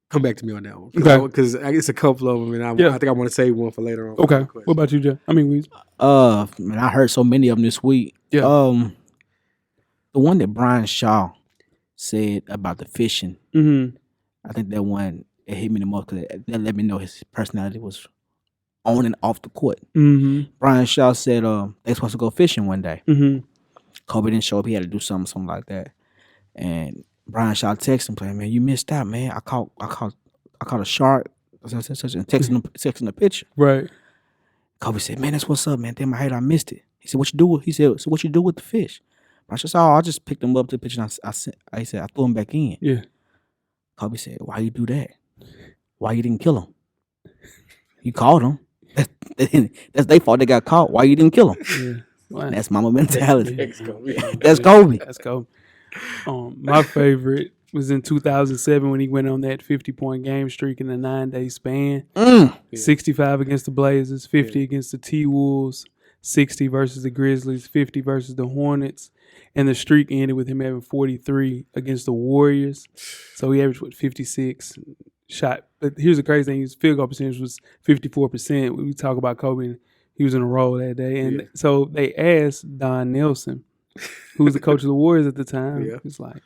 Come back to me on that one. Because it's a couple of them, and I think I want to save one for later on. Okay. What about you, Jeff? Weezy. Man, I heard so many of them this week. Yeah. The one that Brian Shaw said about the fishing. Mm-hmm. I think that one, it hit me the most because that let me know his personality was on and off the court. Mm-hmm. Brian Shaw said they supposed to go fishing one day. Mm-hmm. Kobe didn't show up. He had to do something like that. And Brian Shaw texted him, playing, man, you missed out, man. I caught a shark, and texting the picture. Right. Kobe said, man, that's what's up, man. Damn, I hate I missed it. He said, what you do with? He said, so what you do with the fish? I said, oh, I just picked him up to the picture and I said, I threw him back in. Yeah. Kobe said, why you do that? Why you didn't kill him? You caught him. That's their fault they got caught. Why you didn't kill him? Yeah. Wow. That's mama mentality. That's Kobe. That's Kobe. That's Kobe. My favorite was in 2007 when he went on that 50-point game streak in a 9-day span. 65 against the Blazers, 50 against the T-Wolves, 60 versus the Grizzlies, 50 versus the Hornets. And the streak ended with him having 43 against the Warriors. So he averaged, 56 shot. But here's the crazy thing. His field goal percentage was 54%. We talk about Kobe, and he was in a roll that day. And so they asked Don Nelson, who was the coach of the Warriors at the time. Yeah. He's like,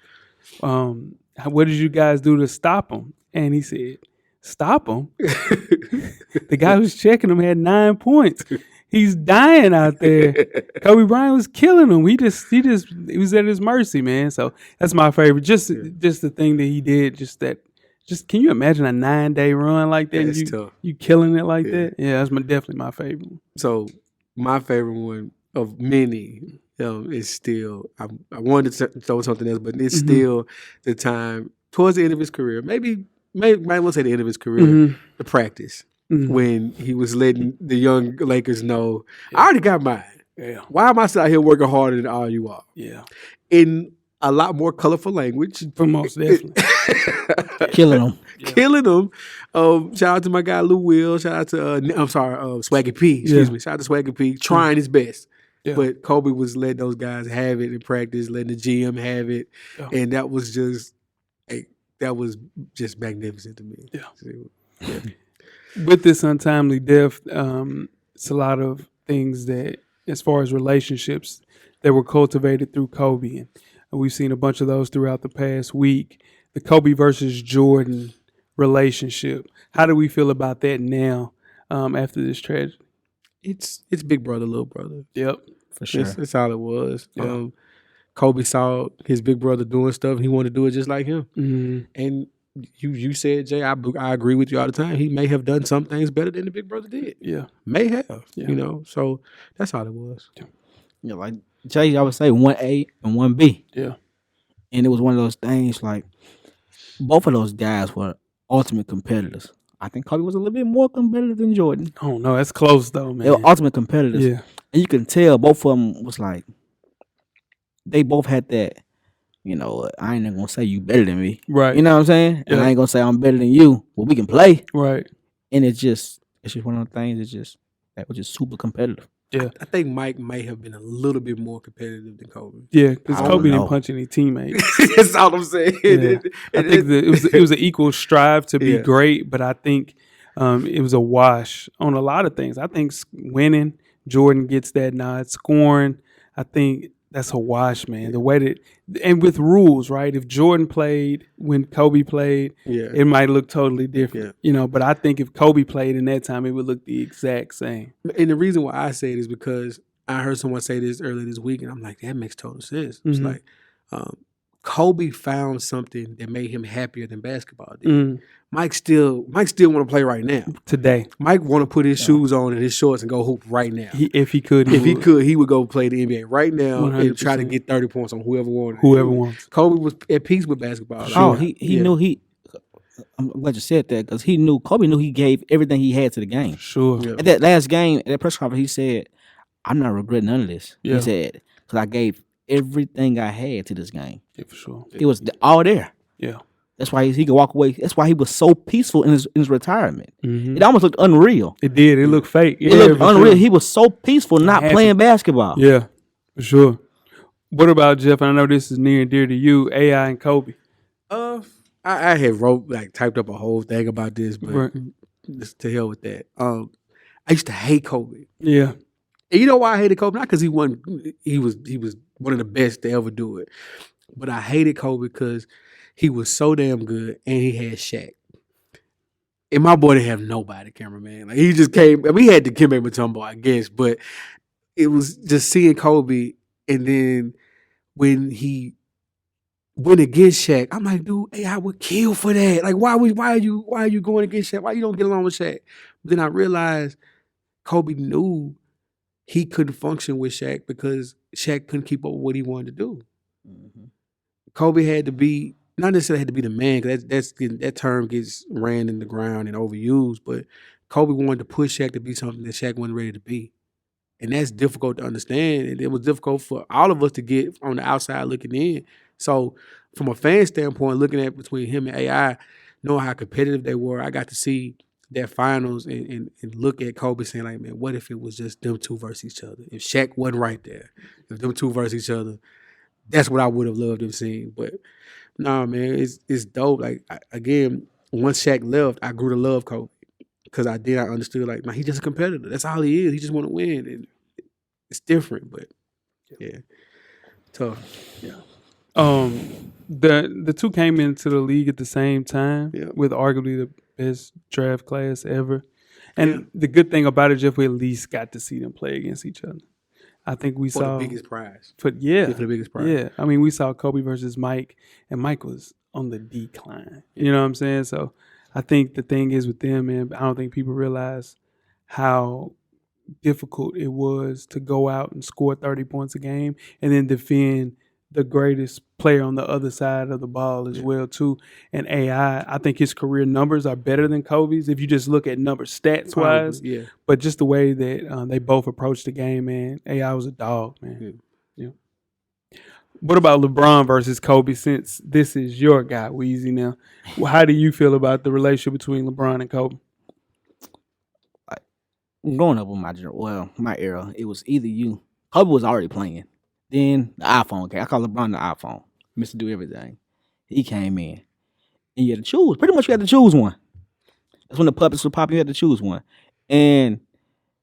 what did you guys do to stop him? And he said, stop him? The guy who's checking him had 9 points. He's dying out there. Kobe Bryant was killing him. He was at his mercy, man. So that's my favorite. Just the thing that he did, just can you imagine a 9-day run like that? That's tough. You killing it like that? Yeah, that's definitely my favorite one. So my favorite one of many is still, I wanted to throw something else, but it's still the time towards the end of his career. Maybe I won't say the end of his career, the practice. When he was letting the young Lakers know, I already got mine. Yeah. Why am I still out here working harder than all you are? Yeah. In a lot more colorful language. For most definitely. Killing them. Killing them. Shout out to my guy Lou Will. Shout out to Swaggy P. Excuse me. Shout out to Swaggy P. Trying his best. Yeah. But Kobe was letting those guys have it in practice, letting the GM have it. Yeah. And that was just magnificent to me. Yeah. So, yeah. With this untimely death, it's a lot of things that, as far as relationships, that were cultivated through Kobe. And we've seen a bunch of those throughout the past week. The Kobe versus Jordan relationship. How do we feel about that now after this tragedy? It's big brother, little brother. Yep. For sure. That's all it was. Yeah. Kobe saw his big brother doing stuff, and he wanted to do it just like him. Mm-hmm. And you said, Jay, I agree with you all the time. He may have done some things better than the big brother did. Yeah. May have, So that's all it was. Yeah, like Jay, I would say 1A and 1B. Yeah. And it was one of those things like both of those guys were ultimate competitors. I think Kobe was a little bit more competitive than Jordan. Oh, no, that's close, though, man. They were ultimate competitors. Yeah. And you can tell both of them was like, they both had that, I ain't even going to say you better than me. Right. You know what I'm saying? Yeah. And I ain't going to say I'm better than you, but we can play. Right. And it's just one of the things that was just super competitive. Yeah. I think Mike might have been a little bit more competitive than Kobe. Yeah, because Kobe didn't punch any teammates. That's all I'm saying. Yeah. I think it was an equal strive to be great, but I think it was a wash on a lot of things. I think winning, Jordan gets that nod. Scoring, I think that's a wash, man. The way that, and with rules, right? If Jordan played when Kobe played, it might look totally different, But I think if Kobe played in that time, it would look the exact same. And the reason why I say it is because I heard someone say this earlier this week, and I'm like, that makes total sense. It's like Kobe found something that made him happier than basketball did. Mm. Mike still want to play right now. Today. Mike want to put his shoes on and his shorts and go hoop right now. If he could, he would go play the NBA right now 100%. and try to get 30 points on whoever wanted. Whoever wants. Kobe was at peace with basketball. Sure. Oh, he knew I'm glad you said that because Kobe knew he gave everything he had to the game. Sure. Yeah. At that last game, at that press conference, he said, I'm not regretting none of this. Yeah. He said, because I gave everything I had to this game. Yeah, for sure. It was all there. Yeah. That's why he could walk away. That's why he was so peaceful in his retirement. Mhm. It almost looked unreal. It did. It looked fake. It looked for unreal. sure. He was so peaceful, not Happy. playing basketball. Yeah, for sure. What about Jeff? And I know this is near and dear to you. AI and Kobe. I had typed up a whole thing about this, but Right. just to hell with that. I used to hate Kobe. Yeah. And you know why I hated Kobe? Not because he was one of the best to ever do it. But I hated Kobe because he was so damn good and he had Shaq. And my boy didn't have nobody, cameraman. Like he just came. I mean, he had the Dikembe Mutombo, I guess, but it was just seeing Kobe, and then when he went against Shaq, I'm like, dude, hey, I would kill for that. Like, why are you going against Shaq? Why you don't get along with Shaq? But then I realized Kobe knew he couldn't function with Shaq because Shaq couldn't keep up with what he wanted to do. Mhm. Kobe had to be, not necessarily had to be the man, because that term gets ran in the ground and overused, but Kobe wanted to push Shaq to be something that Shaq wasn't ready to be. And that's difficult to understand. And it was difficult for all of us to get on the outside looking in. So from a fan standpoint, looking at between him and AI, knowing how competitive they were, I got to see their finals and look at Kobe saying, like, man, what if it was just them two versus each other? If Shaq wasn't right there, if them two versus each other, that's what I would have loved to have seen. But nah, man, it's dope. Like, again, once Shaq left, I grew to love Kobe because I understood, like, man, he's just a competitor. That's all he is. He just want to win. And it's different, but yeah, tough. Yeah. The two came into the league at the same time with arguably the best draft class ever. And the good thing about it, Jeff, we at least got to see them play against each other. I think we saw the biggest prize. For the biggest prize. Yeah. I mean, we saw Kobe versus Mike, and Mike was on the decline. You know what I'm saying? So I think the thing is with them, man, I don't think people realize how difficult it was to go out and score 30 points a game and then defend the greatest player on the other side of the ball as well too. And I think his career numbers are better than Kobe's if you just look at numbers stats wise. Yeah. But just the way that they both approached the game, man, AI was a dog, man. Yeah. What about LeBron versus Kobe? Since this is your guy, Weezy, now, how do you feel about the relationship between LeBron and Kobe? Growing up with my era, it was either you. Kobe was already playing. Then the iPhone came. I call LeBron the iPhone. Mr. Do Everything. He came in. And you had to choose. Pretty much you had to choose one. That's when the puppets were popping, you had to choose one. And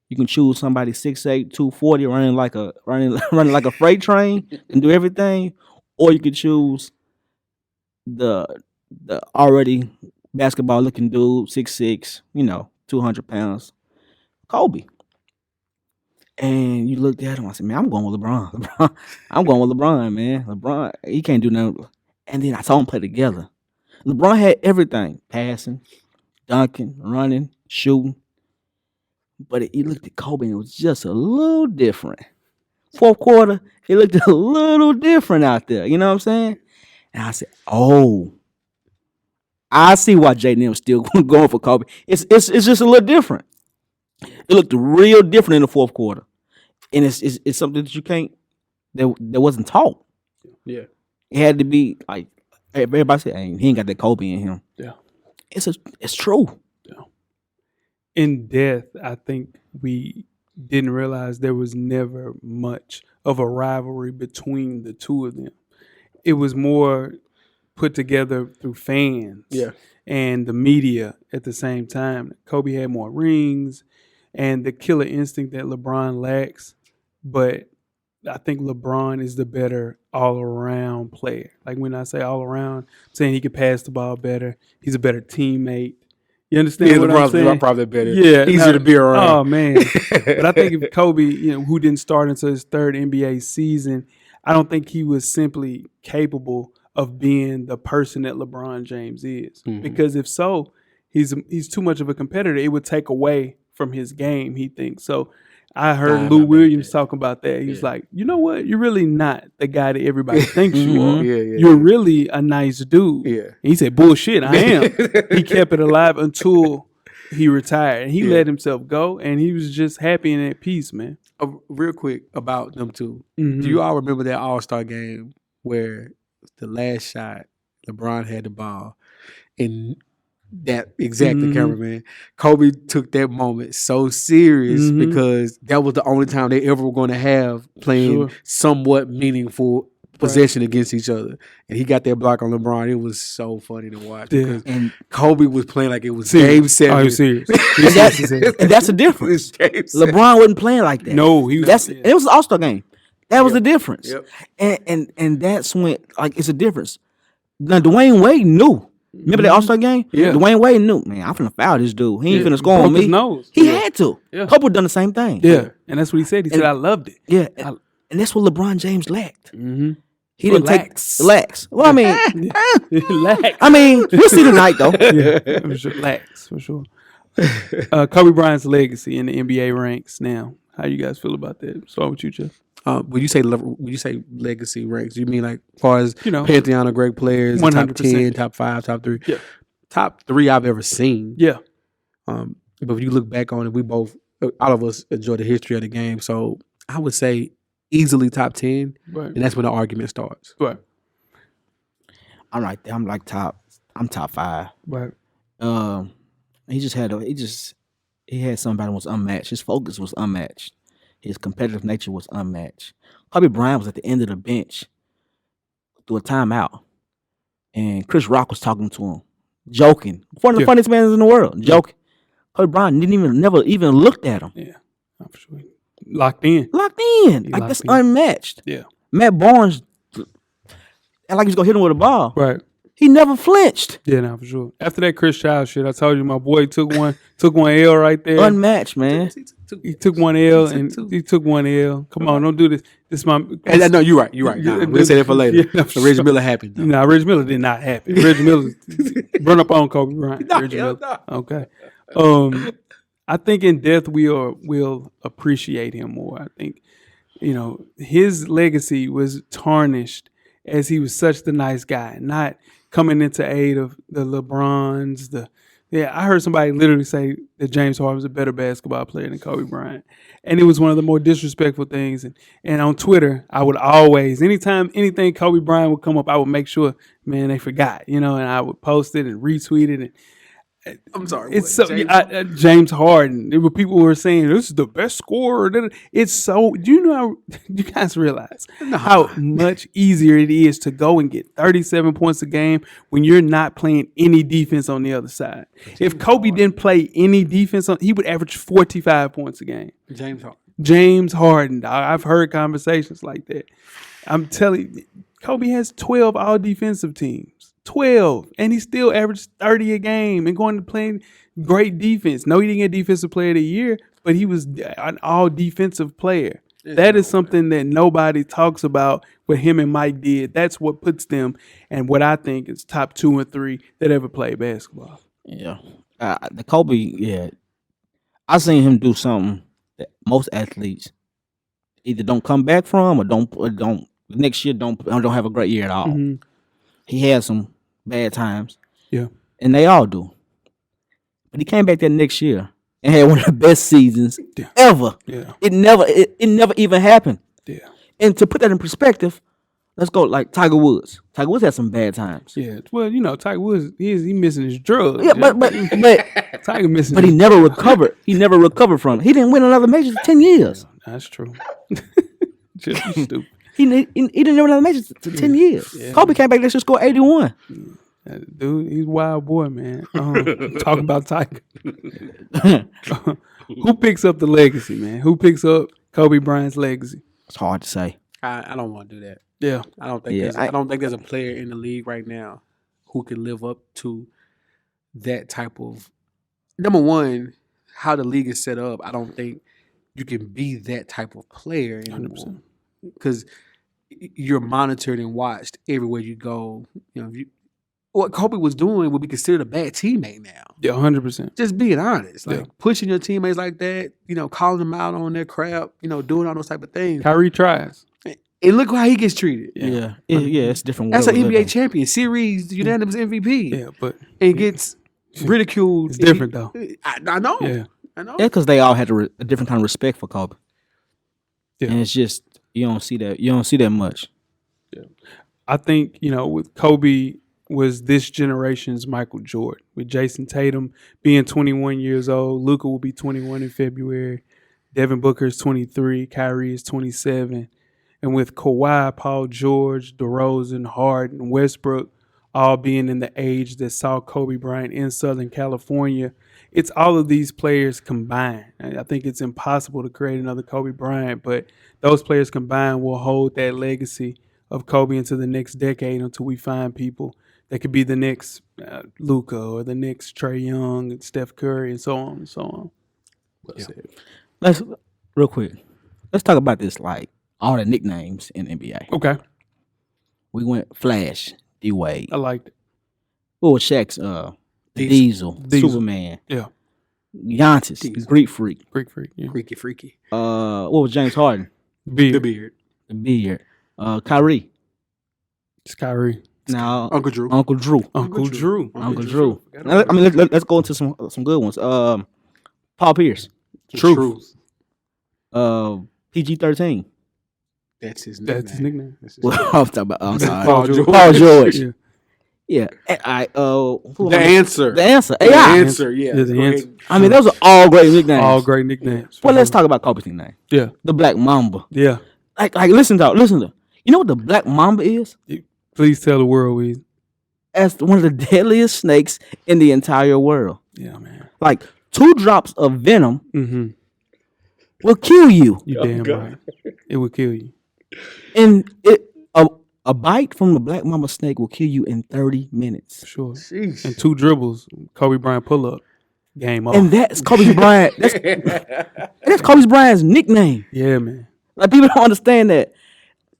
you can choose somebody 6'8", 240, running like a freight train and do everything. Or you could choose the already basketball looking dude, 6'6", 200 pounds. Kobe. And you looked at him, I said, man, I'm going with LeBron. I'm going with LeBron, man. LeBron, he can't do nothing. And then I saw them play together. LeBron had everything. Passing, dunking, running, shooting. But you looked at Kobe and it was just a little different. Fourth quarter, it looked a little different out there. You know what I'm saying? And I said, oh, I see why Jaden was still going for Kobe. It's just a little different. It looked real different in the fourth quarter, and it's something that you can't that wasn't taught. Yeah, it had to be like everybody said, hey, he ain't got that Kobe in him. Yeah, it's true. Yeah. In death, I think we didn't realize there was never much of a rivalry between the two of them. It was more put together through fans, and the media at the same time. Kobe had more rings and the killer instinct that LeBron lacks, but I think LeBron is the better all-around player. Like when I say all-around, I'm saying he could pass the ball better. He's a better teammate. You understand what I'm saying? LeBron's probably better. Yeah, easier to be around. Oh man! But I think if Kobe, who didn't start until his third NBA season, I don't think he was simply capable of being the person that LeBron James is. Mm-hmm. Because if so, he's too much of a competitor. It would take away from his game, he thinks. So I heard Lou Williams talking about that. He's like, you know what? You're really not the guy that everybody thinks you are. You're really a nice dude. Yeah. And he said, bullshit, I am. He kept it alive until he retired. And he let himself go, and he was just happy and at peace, man. Real quick about them two. Mm-hmm. Do you all remember that All-Star game where the last shot, LeBron had the ball, And that exactly, cameraman. Kobe took that moment so serious because that was the only time they ever were going to have playing somewhat meaningful possession against each other. And he got that block on LeBron. It was so funny to watch because Kobe was playing like it was Game 7. Oh, he was serious. And that's the difference. LeBron wasn't playing like that. No, he was. It was an All-Star game. That was the difference. Yep. And that's when it's a difference. Now Dwayne Wade knew. Remember that All-Star game? Yeah. Dwayne Wade knew, man, I'm finna foul this dude. He ain't finna score on Broke me. his nose. He had to. Yeah. Kobe done the same thing. Yeah. And that's what he said. He said, I loved it. Yeah. And that's what LeBron James lacked. He didn't Relax. relax. Well, I mean, Relax. I mean, we'll see tonight though. Yeah, for sure. Relax, for sure. Kobe Bryant's legacy in the NBA ranks now. How you guys feel about that? Start with you, Jeff. When you say legacy ranks, you mean like as far as pantheon of great players, 100%. top 10, top 5, top 3? Yeah. Top 3 I've ever seen. Yeah. But if you look back on it, we both, all of us enjoy the history of the game. So I would say easily top 10, and that's when the argument starts. Right. I'm right there. I'm top 5. Right. He had somebody that was unmatched. His focus was unmatched. His competitive nature was unmatched. Kobe Bryant was at the end of the bench through a timeout, and Chris Rock was talking to him, joking. One of the funniest men in the world, joking. Kobe Bryant never even looked at him. Yeah, I'm sure. Locked in. Like that's unmatched. Yeah. Matt Barnes, and like he's gonna hit him with a ball. Right. He never flinched. Yeah, no, for sure. After that Chris Child shit, I told you my boy took one L right there. Unmatched, man. He took one L and he took one L. Come on, don't do this. This is my. No, you're right. Nah, we'll say that for later. Yeah, no, Reggie Miller happened. Though. No, Reggie Miller did not happen. Reggie Miller run up on Kobe Bryant. Reggie Miller. Okay. I think in death we'll appreciate him more. I think his legacy was tarnished as he was such the nice guy, not coming into aid of the LeBrons. I heard somebody literally say that James Harden was a better basketball player than Kobe Bryant. And it was one of the more disrespectful things. And on Twitter, I would always, anytime anything Kobe Bryant would come up, I would make sure, man, they forgot, and I would post it and retweet it. And I'm sorry. It's James Harden. There were people who were saying this is the best scorer. It's so. Do you guys realize how much easier it is to go and get 37 points a game when you're not playing any defense on the other side? If Kobe didn't play any defense he would average 45 points a game. James Harden. Dog. I've heard conversations like that. I'm telling you, Kobe has 12 all defensive teams. 12, and he still averaged 30 a game and going to play great defense. No, he didn't get Defensive Player of the Year, but he was an all defensive player. That is something that nobody talks about. What him and Mike did, that's what puts them and what I think is top 2 and 3 that ever played basketball. Yeah, the Kobe. Yeah, I seen him do something that most athletes either don't come back from or don't next year don't have a great year at all. Mm-hmm. He had some bad times. Yeah. And they all do. But he came back that next year and had one of the best seasons ever. Yeah. It never even happened. Yeah. And to put that in perspective, let's go like Tiger Woods. Tiger Woods had some bad times. Yeah. Well, Tiger Woods, he missing his drugs. Yeah, but Tiger missing. But he never recovered. He never recovered from it. He didn't win another major for 10 years. That's true. Just stupid. He didn't win another major for 10 years. Yeah. Kobe came back next year, scored 81. Dude, he's a wild boy, man. Talking about Tiger. Who picks up the legacy, man? Who picks up Kobe Bryant's legacy? It's hard to say. I don't want to do that. Yeah. I don't think there's a player in the league right now who can live up to that type of, number one, how the league is set up. I don't think you can be that type of player anymore. 100%. Because you're monitored and watched everywhere you go. What Kobe was doing would be considered a bad teammate now. Yeah, 100%. Just being honest, pushing your teammates like that, calling them out on their crap, doing all those type of things. Kyrie tries. And look how he gets treated. Yeah, it's different. That's an NBA champion, series unanimous MVP. Yeah, but and gets ridiculed. It's different though. I know. Yeah, I know. Yeah, because they all had a different kind of respect for Kobe. Yeah, and it's just. You don't see that much. Yeah. I think, with Kobe, was this generation's Michael Jordan, with Jason Tatum being 21 years old. Luka will be 21 in February. Devin Booker is 23. Kyrie is 27. And with Kawhi, Paul George, DeRozan, Harden, Westbrook all being in the age that saw Kobe Bryant in Southern California, it's all of these players combined. I think it's impossible to create another Kobe Bryant, but those players combined will hold that legacy of Kobe into the next decade until we find people that could be the next Luka or the next Trae Young and Steph Curry and so on and so on. Let's real quick. Let's talk about this, like all the nicknames in NBA. Okay. We went Flash, D-Wade. I liked it. What was Shaq's? Diesel, Superman. Yeah. Giannis, Greek Freak. Greek Freak. Yeah. Freaky. What was James Harden? The beard. The beard. Kyrie. It's Kyrie. Now Uncle Drew. Uncle Drew. Now, I mean, let's go into some good ones. Paul Pierce. Truth. PG-13. That's his nickname. I'm talking about. I'm sorry. Paul George. Yeah. The answer. AI. Yeah. The answer. I mean, those are all great nicknames. All great nicknames. Well, let's talk about Kobe's nickname. Yeah. The Black Mamba. Yeah. Like listen to. You know what the Black Mamba is? Please tell the world, Weezy. As one of the deadliest snakes in the entire world. Yeah, man. Like 2 drops of venom Mm-hmm. will kill you. You damn right. It will kill you. And a bite from the Black Mamba snake will kill you in 30 minutes. For sure. Jeez. And 2 dribbles, Kobe Bryant pull up. Game off. And that's Kobe Bryant. That's Kobe Bryant's nickname. Yeah, man. Like people don't understand that.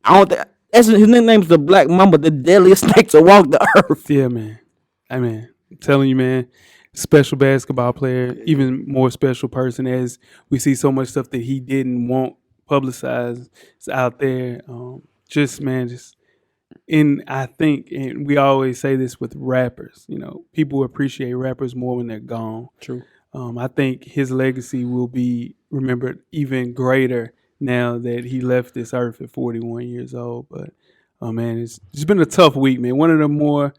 I don't think his nickname is the Black Mamba, the deadliest snake to walk the earth. Yeah, man. I mean, I'm telling you, man, special basketball player, even more special person, as we see so much stuff that he didn't want publicized is out there. I think, and we always say this with rappers, people appreciate rappers more when they're gone. True. I think his legacy will be remembered even greater now that he left this earth at 41 years old. But, man, it's been a tough week, man. One of the more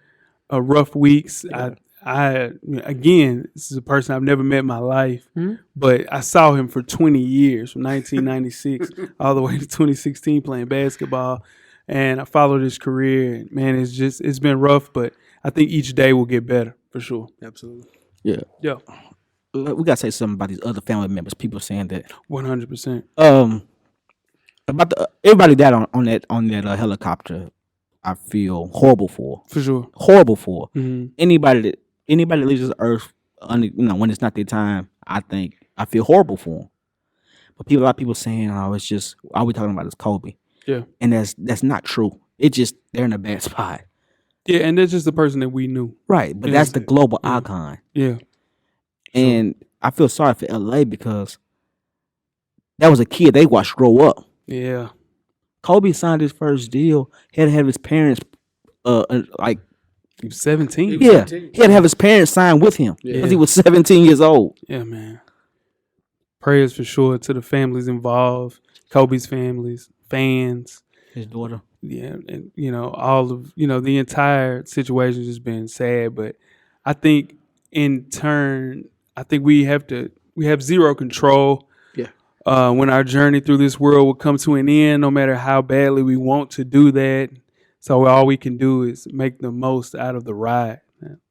rough weeks. Yeah. Again, this is a person I've never met in my life, but I saw him for 20 years, from 1996 all the way to 2016 playing basketball. And I followed his career. And man, it's been rough, but I think each day will get better for sure. Absolutely. Yeah. Yeah. We gotta say something about these other family members. People saying that 100%. About everybody that on that helicopter, I feel horrible for. For sure. Horrible for. Mm-hmm. Anybody that leaves this earth, when it's not their time, I feel horrible for them. But a lot of people saying, it's just all we talking about is Kobe. Yeah. And that's not true. It's just they're in a bad spot. Yeah, and that's just the person that we knew. Right, but that's the global icon. Yeah. And I feel sorry for LA because that was a kid they watched grow up. Yeah. Kobe signed his first deal. He had to have his parents He was 17. He had to have his parents sign with him because he was 17 years old. Yeah, man. Prayers for sure to the families involved, Kobe's families, fans, his daughter. Yeah, and all of the entire situation has just been sad. But I think in turn, we have zero control. Yeah. When our journey through this world will come to an end, no matter how badly we want to do that. So all we can do is make the most out of the ride,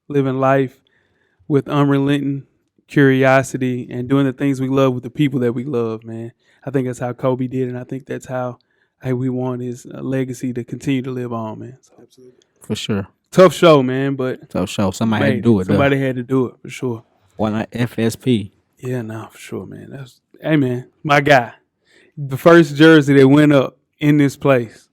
living life with unrelenting curiosity and doing the things we love with the people that we love, man. I think that's how Kobe did, and I think that's how we want his legacy to continue to live on, man. So, absolutely. For sure. Tough show, man, but tough show. Somebody had to do it. Somebody had to do it, for sure. Why not FSP? Yeah, no, for sure, man. Hey, man, my guy. The first jersey that went up in this place,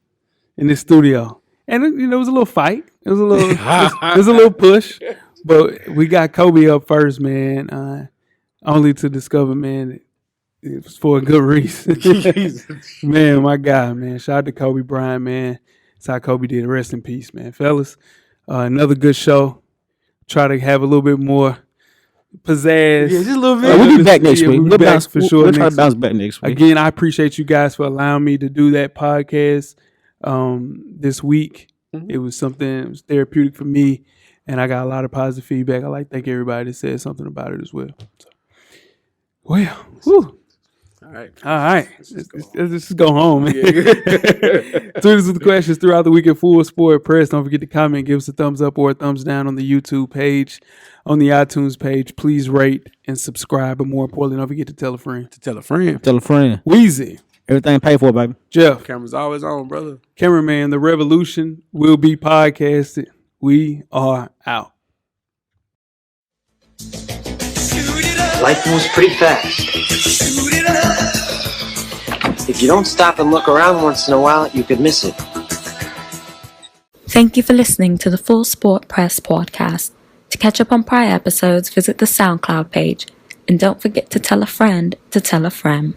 in this studio. And it was a little fight. It was a little push. But we got Kobe up first, man. Only to discover, man, it was for a good reason. Man, my guy, man. Shout out to Kobe Bryant, man. That's how Kobe did. Rest in peace, man. Fellas, another good show. Try to have a little bit more pizzazz. Yeah, just a little bit. We'll be back next week. We'll be back for sure. We'll try to bounce back next week. Again, I appreciate you guys for allowing me to do that podcast this week. It was something, it was therapeutic for me, and I got a lot of positive feedback. I like to thank everybody that said something about it as well. So, well, whew. All right. Let's just go home. Man. Tweet us with the questions throughout the week at Full Sport Press. Don't forget to comment, give us a thumbs up or a thumbs down on the YouTube page, on the iTunes page. Please rate and subscribe, but more importantly, don't forget to tell a friend. To tell a friend. Tell a friend. Weezy. Everything paid for, baby. Jeff. Camera's always on, brother. Cameraman, the revolution will be podcasted. We are out. Life moves pretty fast. If you don't stop and look around once in a while, you could miss it. Thank you for listening to the Full Sport Press podcast. To catch up on prior episodes, visit the SoundCloud page. And don't forget to tell a friend to tell a friend.